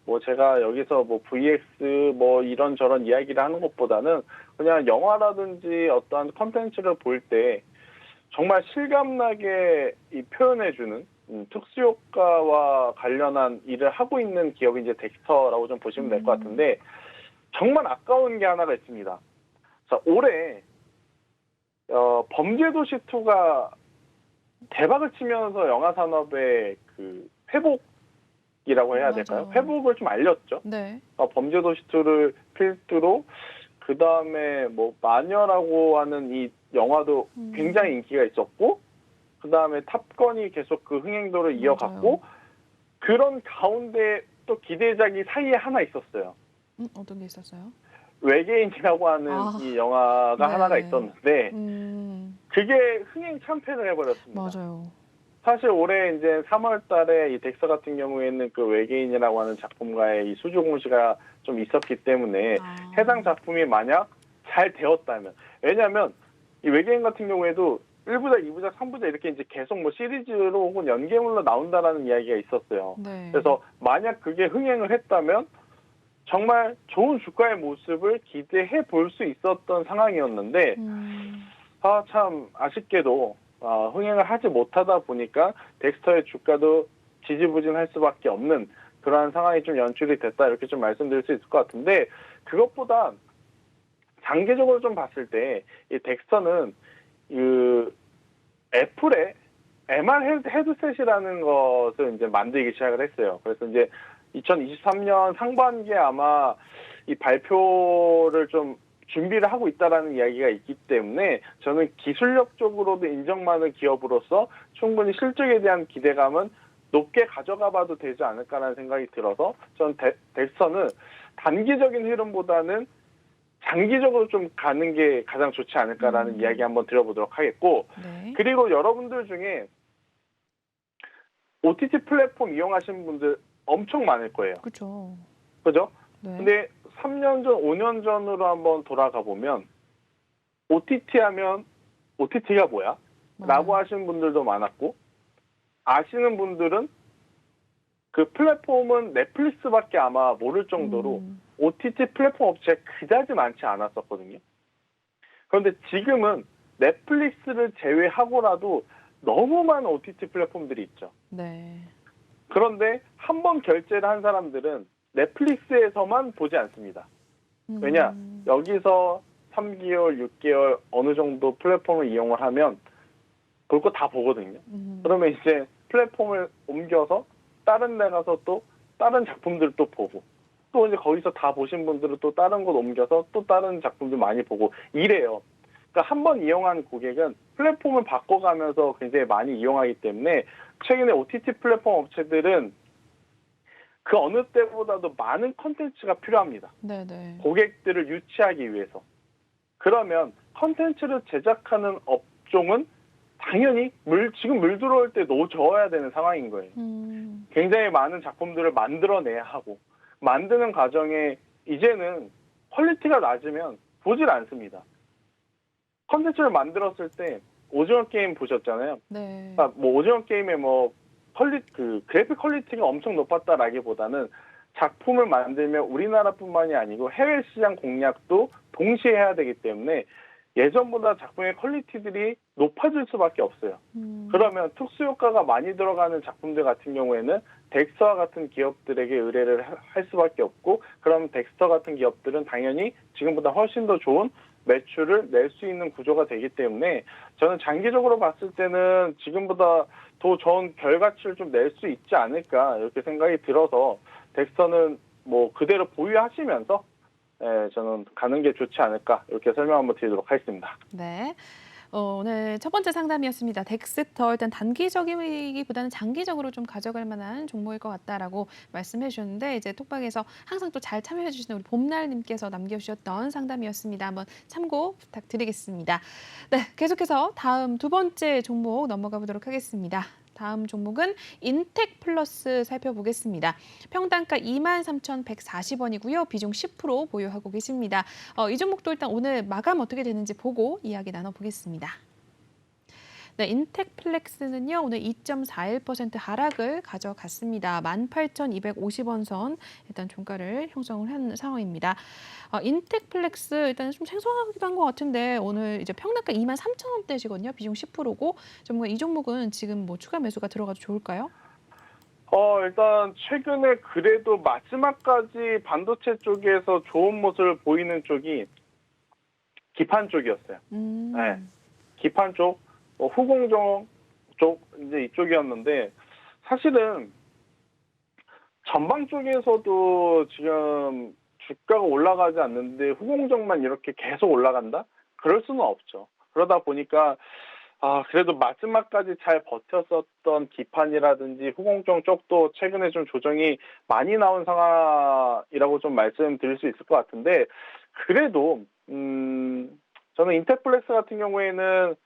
Speaker 2: 뭐 제가 여기서 뭐 VX 뭐 이런저런 이야기를 하는 것보다는 그냥 영화라든지 어떠한 컨텐츠를 볼 때 정말 실감나게 이 표현해주는 특수효과와 관련한 일을 하고 있는 기업이 이제 덱스터라고 좀 보시면 될 것 같은데, 정말 아까운 게 하나가 있습니다. 자, 올해 범죄도시2가 대박을 치면서 영화 산업의 그 회복이라고 해야 될까요?
Speaker 1: 맞아요.
Speaker 2: 회복을 좀 알렸죠.
Speaker 1: 네.
Speaker 2: 범죄도시2를 필두로 그 다음에 뭐 마녀라고 하는 이 영화도 굉장히 인기가 있었고, 그 다음에 탑건이 계속 그 흥행도를 이어갔고, 그런 가운데 또 기대작이 사이에 하나 있었어요.
Speaker 1: 어떤 게 있었어요?
Speaker 2: 외계인이라고 하는 이 영화가
Speaker 1: 네.
Speaker 2: 하나가 있었는데 그게 흥행 참패를 해버렸습니다.
Speaker 1: 맞아요.
Speaker 2: 사실 올해 이제 3월 달에 이 덱스터 같은 경우에는 그 외계인이라고 하는 작품과의 이 수주 공시가 좀 있었기 때문에 해당 작품이 만약 잘 되었다면, 왜냐하면 이 외계인 같은 경우에도 1부작, 2부작, 3부작 이렇게 이제 계속 뭐 시리즈로 혹은 연계물로 나온다라는 이야기가 있었어요.
Speaker 1: 네.
Speaker 2: 그래서 만약 그게 흥행을 했다면 정말 좋은 주가의 모습을 기대해 볼 수 있었던 상황이었는데, 참 아쉽게도 흥행을 하지 못하다 보니까 덱스터의 주가도 지지부진할 수밖에 없는 그러한 상황이 좀 연출이 됐다, 이렇게 좀 말씀드릴 수 있을 것 같은데, 그것보다 장기적으로 좀 봤을 때 이 덱스터는 그 애플의 MR 헤드셋이라는 것을 이제 만들기 시작을 했어요. 그래서 이제 2023년 상반기에 아마 이 발표를 좀 준비를 하고 있다라는 이야기가 있기 때문에 저는 기술력적으로도 인정받는 기업으로서 충분히 실적에 대한 기대감은 높게 가져가 봐도 되지 않을까라는 생각이 들어서, 저는 덱스터는 단기적인 흐름보다는 장기적으로 좀 가는 게 가장 좋지 않을까라는 이야기 한번 드려보도록 하겠고,
Speaker 1: 네.
Speaker 2: 그리고 여러분들 중에 OTT 플랫폼 이용하시는 분들 엄청 많을 거예요.
Speaker 1: 그렇죠.
Speaker 2: 그죠?
Speaker 1: 네.
Speaker 2: 근데 3년 전, 5년 전으로 한번 돌아가 보면 OTT 하면 OTT가 뭐야? 라고 하시는 분들도 많았고, 아시는 분들은 그 플랫폼은 넷플릭스밖에 아마 모를 정도로 OTT 플랫폼 업체가 그다지 많지 않았었거든요. 그런데 지금은 넷플릭스를 제외하고라도 너무 많은 OTT 플랫폼들이 있죠.
Speaker 1: 네.
Speaker 2: 그런데 한 번 결제를 한 사람들은 넷플릭스에서만 보지 않습니다. 왜냐? 여기서 3개월, 6개월 어느 정도 플랫폼을 이용을 하면 볼 거 다 보거든요. 그러면 이제 플랫폼을 옮겨서 다른 데 가서 또 다른 작품들을 또 보고, 또 이제 거기서 다 보신 분들은 또 다른 곳 옮겨서 또 다른 작품들 많이 보고 이래요. 그러니까 한 번 이용한 고객은 플랫폼을 바꿔가면서 굉장히 많이 이용하기 때문에 최근에 OTT 플랫폼 업체들은 그 어느 때보다도 많은 컨텐츠가 필요합니다.
Speaker 1: 네네.
Speaker 2: 고객들을 유치하기 위해서. 그러면 컨텐츠를 제작하는 업종은 당연히 지금 물 들어올 때 노져야 되는 상황인 거예요. 굉장히 많은 작품들을 만들어내야 하고, 만드는 과정에 이제는 퀄리티가 낮으면 보질 않습니다. 컨텐츠를 만들었을 때 오징어 게임 보셨잖아요.
Speaker 1: 네.
Speaker 2: 그러니까 뭐 오징어 게임의 뭐 그래픽 퀄리티가 엄청 높았다라기보다는 작품을 만들면 우리나라뿐만이 아니고 해외 시장 공략도 동시에 해야 되기 때문에 예전보다 작품의 퀄리티들이 높아질 수밖에 없어요. 그러면 특수효과가 많이 들어가는 작품들 같은 경우에는 덱스터와 같은 기업들에게 의뢰를 할 수밖에 없고, 그럼 덱스터 같은 기업들은 당연히 지금보다 훨씬 더 좋은 매출을 낼 수 있는 구조가 되기 때문에 저는 장기적으로 봤을 때는 지금보다 더 좋은 결과치를 좀 낼 수 있지 않을까, 이렇게 생각이 들어서 덱스터는 뭐 그대로 보유하시면서 저는 가는 게 좋지 않을까, 이렇게 설명 한번 드리도록 하겠습니다.
Speaker 1: 네. 오늘 첫 번째 상담이었습니다. 덱스터 일단 단기적이기보다는 장기적으로 좀 가져갈 만한 종목일 것 같다라고 말씀해 주셨는데 이제 톡방에서 항상 또 잘 참여해 주시는 우리 봄날님께서 남겨주셨던 상담이었습니다. 한번 참고 부탁드리겠습니다. 네, 계속해서 다음 두 번째 종목 넘어가 보도록 하겠습니다. 다음 종목은 인텍플러스 살펴보겠습니다. 평단가 23,140원이고요. 비중 10% 보유하고 계십니다. 이 종목도 일단 오늘 마감 어떻게 되는지 보고 이야기 나눠보겠습니다. 네, 인텍플렉스는요, 오늘 2.41% 하락을 가져갔습니다. 18,250원 선 일단 종가를 형성을 한 상황입니다. 인텍플렉스 일단 좀 생소하기도 한 것 같은데 오늘 이제 평단가 23,000원대시거든요. 비중 10%고 전문가 이 종목은 지금 뭐 추가 매수가 들어가도 좋을까요?
Speaker 2: 일단 최근에 그래도 마지막까지 반도체 쪽에서 좋은 모습을 보이는 쪽이 기판 쪽이었어요. 네, 기판 쪽, 후공정 쪽 이제 이쪽이었는데 사실은 전방 쪽에서도 지금 주가가 올라가지 않는데 후공정만 이렇게 계속 올라간다? 그럴 수는 없죠. 그러다 보니까 그래도 마지막까지 잘 버텼었던 기판이라든지 후공정 쪽도 최근에 좀 조정이 많이 나온 상황이라고 좀 말씀드릴 수 있을 것 같은데 그래도 저는 인텍플렉스 같은 경우에는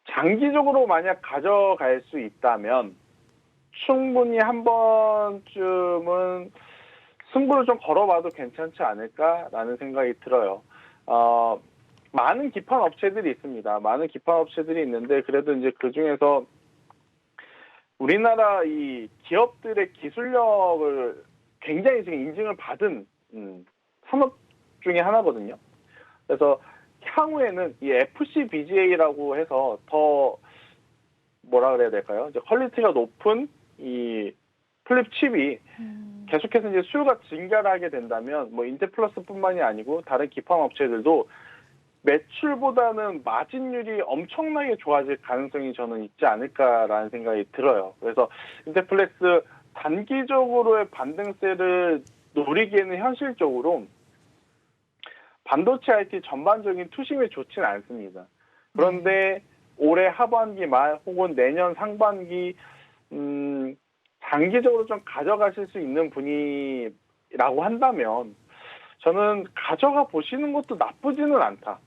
Speaker 2: 장기적으로 만약 가져갈 수 있다면 충분히 한 번쯤은 승부를 좀 걸어봐도 괜찮지 않을까라는 생각이 들어요. 많은 기판 업체들이 있습니다. 많은 기판 업체들이 있는데 그래도 이제 그 중에서 우리나라 이 기업들의 기술력을 굉장히 지금 인증을 받은 산업 중에 하나거든요. 그래서 향후에는 이 FCBGA라고 해서 더 뭐라 그래야 될까요? 이제 퀄리티가 높은 이 플립 칩이 계속해서 이제 수요가 증가를 하게 된다면 뭐 인텍플러스뿐만이 아니고 다른 기판 업체들도 매출보다는 마진율이 엄청나게 좋아질 가능성이 저는 있지 않을까라는 생각이 들어요. 그래서 인텍플렉스 단기적으로의 반등세를 노리기에는 현실적으로 반도체 IT 전반적인 투심이 좋지는 않습니다. 그런데 올해 하반기 말 혹은 내년 상반기 장기적으로 좀 가져가실 수 있는 분이라고 한다면 저는 가져가 보시는 것도 나쁘지는 않다.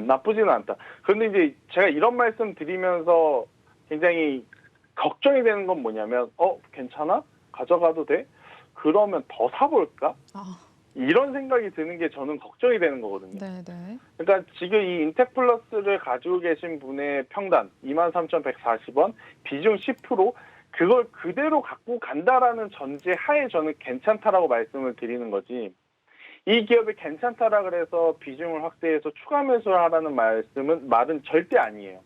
Speaker 2: 나쁘지는 않다. 그런데 이제 제가 이런 말씀 드리면서 굉장히 걱정이 되는 건 뭐냐면 괜찮아? 가져가도 돼? 그러면 더 사볼까? 이런 생각이 드는 게 저는 걱정이 되는 거거든요.
Speaker 1: 네네.
Speaker 2: 그러니까 지금 이 인텍플러스를 가지고 계신 분의 평단 23,140원, 비중 10%, 그걸 그대로 갖고 간다라는 전제 하에 저는 괜찮다라고 말씀을 드리는 거지. 이 기업이 괜찮다라 그래서 비중을 확대해서 추가 매수를 하라는 말은 절대 아니에요.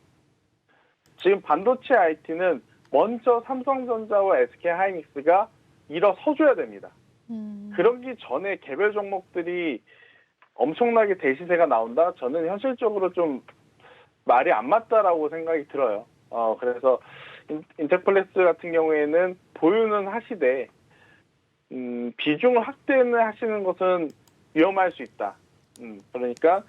Speaker 2: 지금 반도체 IT는 먼저 삼성전자와 SK하이닉스가 일어서줘야 됩니다. 그러기 전에 개별 종목들이 엄청나게 대시세가 나온다? 저는 현실적으로 좀 말이 안 맞다라고 생각이 들어요. 그래서 인텍플렉스 같은 경우에는 보유는 하시되 비중을 확대는 하시는 것은 위험할 수 있다. 그러니까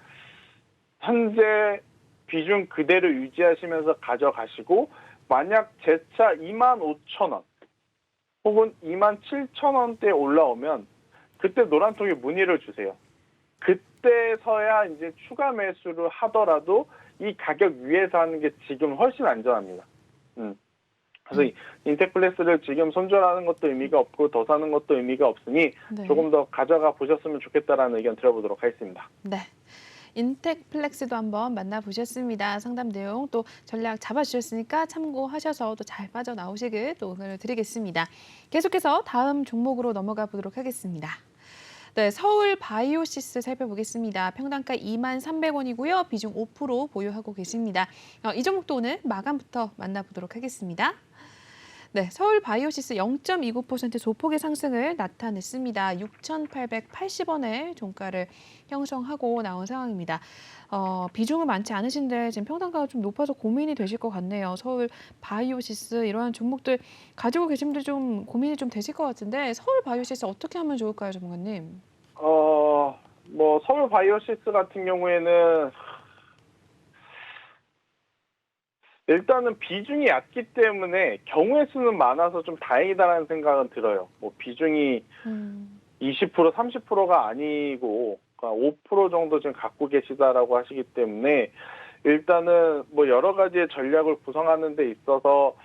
Speaker 2: 현재 비중 그대로 유지하시면서 가져가시고 만약 재차 25,000원 혹은 27,000원대 올라오면 그때 노란통에 문의를 주세요. 그때서야 이제 추가 매수를 하더라도 이 가격 위에서 하는 게 지금 훨씬 안전합니다. 그래서 인텍플렉스를 지금 손절하는 것도 의미가 없고 더 사는 것도 의미가 없으니 조금 더 가져가 보셨으면 좋겠다라는 의견 드려보도록 하겠습니다.
Speaker 1: 네. 인텍플렉스도 한번 만나보셨습니다. 상담 내용 또 전략 잡아주셨으니까 참고하셔서 또 잘 빠져나오시길 또 응원을 드리겠습니다. 계속해서 다음 종목으로 넘어가 보도록 하겠습니다. 네, 서울 바이오시스 살펴보겠습니다. 평단가 23,300원이고요. 비중 5% 보유하고 계십니다. 이 종목도 오늘 마감부터 만나보도록 하겠습니다. 네, 서울 바이오시스 0.29% 소폭의 상승을 나타냈습니다. 6,880원의 종가를 형성하고 나온 상황입니다. 비중은 많지 않으신데 지금 평단가가 좀 높아서 고민이 되실 것 같네요. 서울 바이오시스 이러한 종목들 가지고 계신 분들 좀 고민이 좀 되실 것 같은데 서울 바이오시스 어떻게 하면 좋을까요, 전문가님?
Speaker 2: 뭐 서울 바이오시스 같은 경우에는 일단은 비중이 얕기 때문에 경우의 수는 많아서 좀 다행이다라는 생각은 들어요. 뭐 비중이
Speaker 1: 음.
Speaker 2: 20%, 30%가 아니고 5% 정도 지금 갖고 계시다라고 하시기 때문에 일단은 뭐 여러 가지의 전략을 구성하는 데 있어서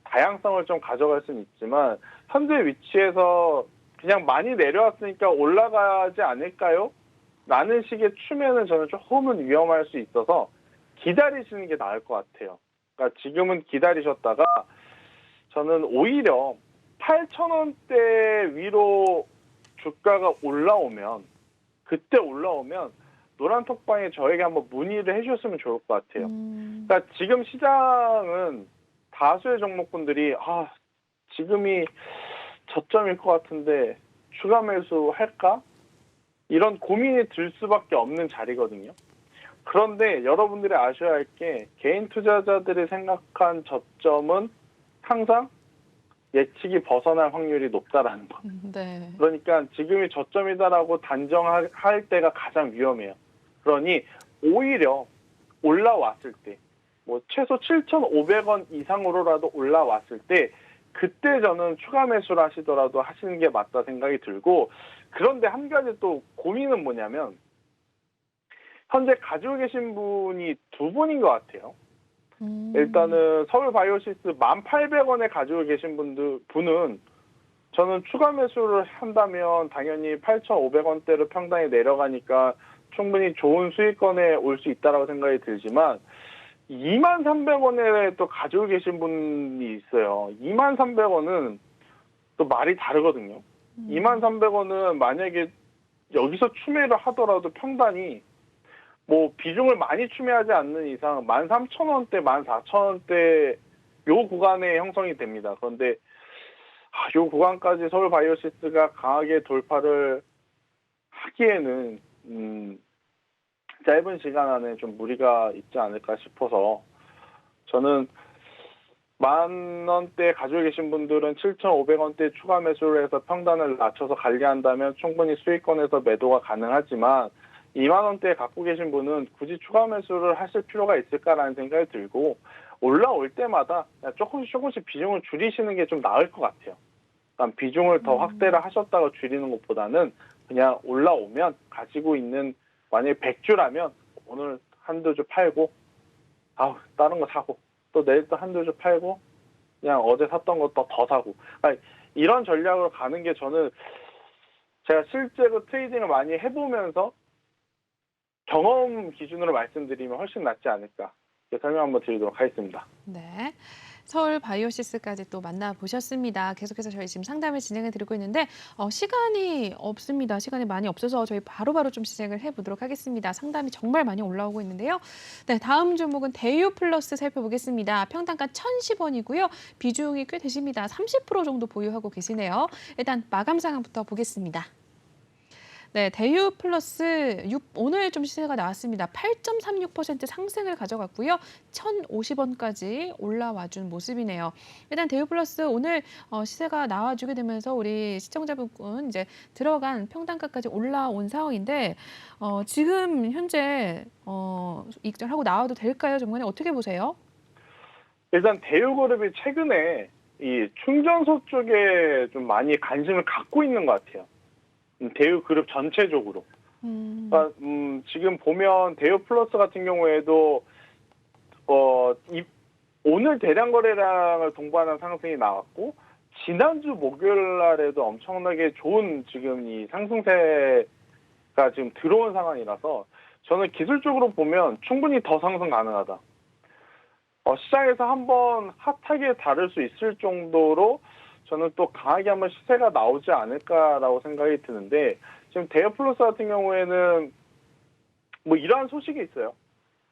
Speaker 2: 다양성을 좀 가져갈 수는 있지만 현재 위치에서 그냥 많이 내려왔으니까 올라가지 않을까요? 라는 식의 추면은 저는 조금은 위험할 수 있어서 기다리시는 게 나을 것 같아요. 그러니까 지금은 기다리셨다가 저는 오히려 8,000원대 위로 주가가 올라오면 그때 올라오면 노란톡방에 저에게 한번 문의를 해주셨으면 좋을 것 같아요. 그러니까 지금 시장은 다수의 종목군들이 지금이 저점일 것 같은데 추가 매수 할까? 이런 고민이 들 수밖에 없는 자리거든요. 그런데 여러분들이 아셔야 할 게 개인 투자자들이 생각한 저점은 항상 예측이 벗어날 확률이 높다라는 거.
Speaker 1: 네.
Speaker 2: 그러니까 지금이 저점이다라고 단정할 때가 가장 위험해요. 그러니 오히려 올라왔을 때, 뭐 최소 7,500원 이상으로라도 올라왔을 때 그때 저는 추가 매수를 하시더라도 하시는 게 맞다 생각이 들고, 그런데 한 가지 또 고민은 뭐냐면 현재 가지고 계신 분이 두 분인 것 같아요. 일단은 서울 바이오시스 1,800원에 가지고 계신 분은 저는 추가 매수를 한다면 당연히 8,500원대로 평단이 내려가니까 충분히 좋은 수익권에 올 수 있다고 생각이 들지만 23,300원에 또 가지고 계신 분이 있어요. 23,300원은 또 말이 다르거든요. 23,300원은 만약에 여기서 추매를 하더라도 평단이 뭐 비중을 많이 추매하지 않는 이상 13,000원대, 14,000원대 요 구간에 형성이 됩니다. 그런데 요 구간까지 서울 바이오시스가 강하게 돌파를 하기에는 짧은 시간 안에 좀 무리가 있지 않을까 싶어서 저는 10,000원대 가지고 계신 분들은 7,500원대 추가 매수를 해서 평단을 낮춰서 관리한다면 충분히 수익권에서 매도가 가능하지만 20,000원대 갖고 계신 분은 굳이 추가 매수를 하실 필요가 있을까라는 생각이 들고 올라올 때마다 조금씩 비중을 줄이시는 게 좀 나을 것 같아요. 그러니까 비중을 더 확대를 하셨다가 줄이는 것보다는 그냥 올라오면 가지고 있는 만약에 100주라면 오늘 한두 주 팔고 다른 거 사고 또 내일 또 한두 주 팔고 그냥 어제 샀던 거 또 더 사고 이런 전략으로 가는 게 저는 제가 실제로 트레이딩을 많이 해보면서 경험 기준으로 말씀드리면 훨씬 낫지 않을까 설명 한번 드리도록 하겠습니다.
Speaker 1: 네. 서울 바이오시스까지 또 만나보셨습니다. 계속해서 저희 지금 상담을 진행해 드리고 있는데 시간이 없습니다. 시간이 많이 없어서 저희 바로바로 좀 진행을 해보도록 하겠습니다. 상담이 정말 많이 올라오고 있는데요. 네, 다음 종목은 대유 플러스 살펴보겠습니다. 평단가 1,010원이고요. 비중이 꽤 되십니다. 30% 정도 보유하고 계시네요. 일단 마감 상황부터 보겠습니다. 네, 대유 플러스 오늘 좀 시세가 나왔습니다. 8.36% 상승을 가져갔고요. 1,050원까지 올라와준 모습이네요. 일단 대유 플러스 오늘 시세가 나와주게 되면서 우리 시청자분 이제 들어간 평단가까지 올라온 상황인데 지금 현재 익절하고 나와도 될까요? 정말 어떻게 보세요?
Speaker 2: 일단 대유그룹이 최근에 이 충전소 쪽에 좀 많이 관심을 갖고 있는 것 같아요. 대유그룹 전체적으로. 그러니까, 지금 보면 대유 플러스 같은 경우에도 오늘 대량 거래량을 동반한 상승이 나왔고 지난주 목요일 날에도 엄청나게 좋은 지금 이 상승세가 지금 들어온 상황이라서 저는 기술적으로 보면 충분히 더 상승 가능하다. 시장에서 한번 핫하게 다를 수 있을 정도로 저는 또 강하게 한번 시세가 나오지 않을까라고 생각이 드는데 지금 대유 플러스 같은 경우에는 뭐 이러한 소식이 있어요.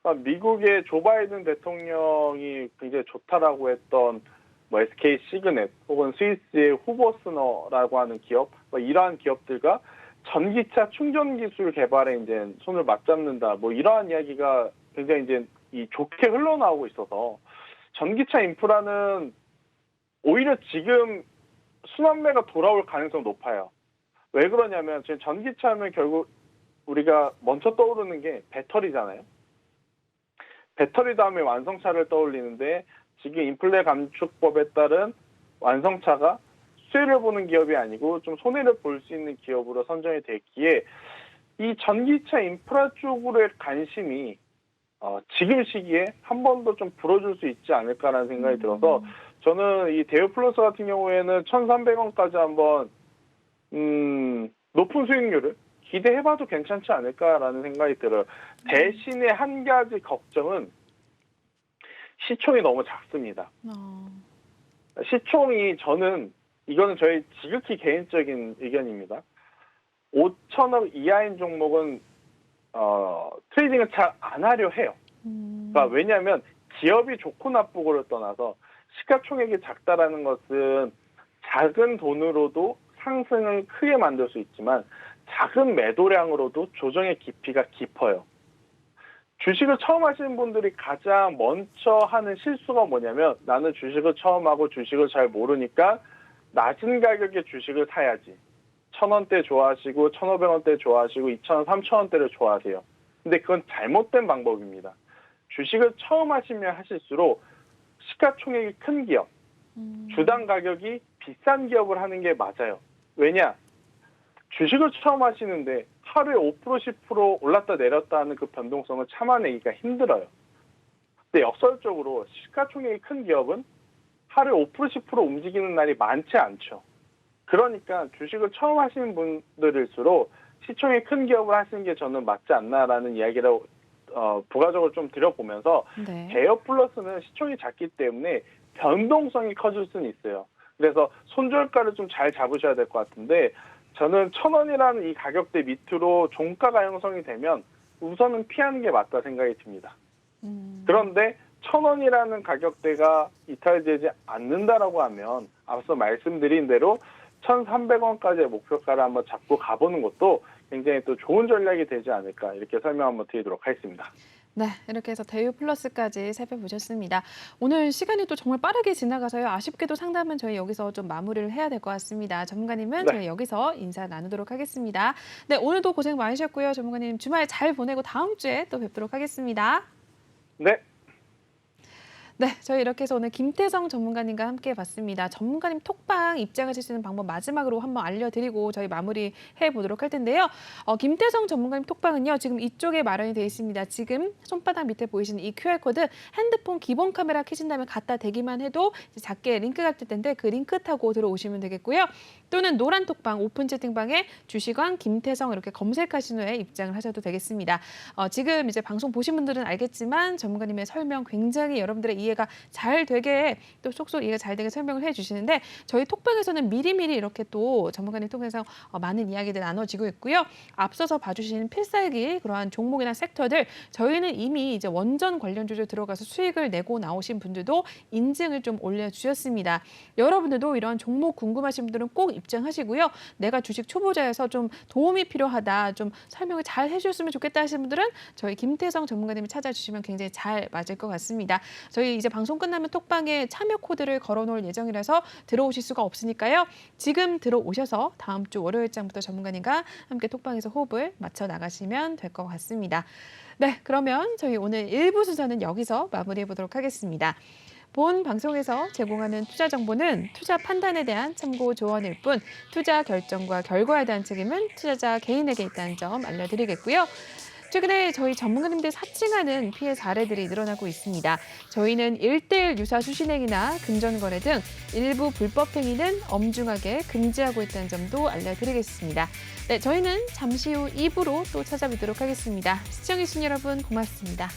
Speaker 2: 그러니까 미국의 조 바이든 대통령이 굉장히 좋다라고 했던 뭐 SK 시그넷 혹은 스위스의 후보스너라고 하는 기업, 이러한 기업들과 전기차 충전 기술 개발에 이제 손을 맞잡는다. 뭐 이러한 이야기가 굉장히 이제 좋게 흘러나오고 있어서 전기차 인프라는 오히려 지금 순환매가 돌아올 가능성이 높아요. 왜 그러냐면 지금 전기차는 결국 우리가 먼저 떠오르는 게 배터리잖아요. 배터리 다음에 완성차를 떠올리는데 지금 인플레 감축법에 따른 완성차가 수혜를 보는 기업이 아니고 좀 손해를 볼 수 있는 기업으로 선정이 됐기에 이 전기차 인프라 쪽으로의 관심이 지금 시기에 한 번 더 좀 불어줄 수 있지 않을까라는 생각이 들어서 저는 이 대우 플러스 같은 경우에는 1,300원까지 한번 높은 수익률을 기대해봐도 괜찮지 않을까라는 생각이 들어요. 대신에 한 가지 걱정은 시총이 너무 작습니다. 시총이 저는 이거는 저희 지극히 개인적인 의견입니다. 5천억 이하인 종목은 트레이딩을 잘 안 하려 해요. 그러니까 왜냐하면 기업이 좋고 나쁘고를 떠나서 시가총액이 작다라는 것은 작은 돈으로도 상승을 크게 만들 수 있지만 작은 매도량으로도 조정의 깊이가 깊어요. 주식을 처음 하시는 분들이 가장 먼저 하는 실수가 뭐냐면 나는 주식을 처음 하고 주식을 잘 모르니까 낮은 가격의 주식을 사야지. 1,000원대 좋아하시고 1,500원대 좋아하시고 2,000원, 3,000원대를 좋아하세요. 근데 그건 잘못된 방법입니다. 주식을 처음 하시면 하실수록 시가총액이 큰 기업, 주당 가격이 비싼 기업을 하는 게 맞아요. 왜냐? 주식을 처음 하시는데 하루에 5%, 10% 올랐다 내렸다 하는 그 변동성을 참아내기가 힘들어요. 근데 역설적으로 시가총액이 큰 기업은 하루에 5%, 10% 움직이는 날이 많지 않죠. 그러니까 주식을 처음 하시는 분들일수록 시총이 큰 기업을 하시는 게 저는 맞지 않나라는 이야기를 부가적으로 좀 드려보면서
Speaker 1: 네.
Speaker 2: 대여 플러스는 시총이 작기 때문에 변동성이 커질 수는 있어요. 그래서 손절가를 좀 잘 잡으셔야 될 것 같은데 저는 1,000원이라는 이 가격대 밑으로 종가가 형성이 되면 우선은 피하는 게 맞다 생각이 듭니다. 그런데 1,000원이라는 가격대가 이탈되지 않는다라고 하면 앞서 말씀드린 대로 1,300원까지의 목표가를 한번 잡고 가보는 것도 굉장히 또 좋은 전략이 되지 않을까 이렇게 설명 한번 드리도록 하겠습니다.
Speaker 1: 네, 이렇게 해서 대유 플러스까지 살펴보셨습니다. 오늘 시간이 또 정말 빠르게 지나가서요. 아쉽게도 상담은 저희 여기서 좀 마무리를 해야 될 것 같습니다. 전문가님은
Speaker 2: 네.
Speaker 1: 저희 여기서 인사 나누도록 하겠습니다. 네, 오늘도 고생 많으셨고요. 전문가님 주말 잘 보내고 다음 주에 또 뵙도록 하겠습니다.
Speaker 2: 네.
Speaker 1: 네, 저희 이렇게 해서 오늘 김태성 전문가님과 함께 봤습니다. 전문가님 톡방 입장하실 수 있는 방법 마지막으로 한번 알려드리고 저희 마무리해 보도록 할 텐데요. 김태성 전문가님 톡방은요, 지금 이쪽에 마련이 되어 있습니다. 지금 손바닥 밑에 보이시는 이 QR코드 핸드폰 기본 카메라 켜신 다음에 갖다 대기만 해도 이제 작게 링크가 뜰 텐데 그 링크 타고 들어오시면 되겠고요. 또는 노란 톡방 오픈 채팅방에 주식왕 김태성 이렇게 검색하신 후에 입장을 하셔도 되겠습니다. 지금 이제 방송 보신 분들은 알겠지만 전문가님의 설명 굉장히 여러분들의 이해가 잘 되게 또 쏙쏙 이해가 잘 되게 설명을 해주시는데 저희 톡방에서는 미리미리 이렇게 또 전문가님 통해서 많은 이야기들 나눠지고 있고요. 앞서서 봐주신 필살기 그러한 종목이나 섹터들 저희는 이미 이제 원전 관련주로 들어가서 수익을 내고 나오신 분들도 인증을 좀 올려주셨습니다. 여러분들도 이런 종목 궁금하신 분들은 꼭 입장하시고요. 내가 주식 초보자여서 좀 도움이 필요하다, 좀 설명을 잘 해주셨으면 좋겠다 하시는 분들은 저희 김태성 전문가님이 찾아주시면 굉장히 잘 맞을 것 같습니다. 저희 이제 방송 끝나면 톡방에 참여 코드를 걸어놓을 예정이라서 들어오실 수가 없으니까요. 지금 들어오셔서 다음 주 월요일장부터 전문가님과 함께 톡방에서 호흡을 맞춰 나가시면 될 것 같습니다. 네, 그러면 저희 오늘 1부 순서는 여기서 마무리해 보도록 하겠습니다. 본 방송에서 제공하는 투자 정보는 투자 판단에 대한 참고 조언일 뿐 투자 결정과 결과에 대한 책임은 투자자 개인에게 있다는 점 알려드리겠고요. 최근에 저희 전문가님들 사칭하는 피해 사례들이 늘어나고 있습니다. 저희는 1:1 유사 수신행위나 금전거래 등 일부 불법 행위는 엄중하게 금지하고 있다는 점도 알려드리겠습니다. 네, 저희는 잠시 후 2부로 또 찾아뵙도록 하겠습니다. 시청해주신 여러분 고맙습니다.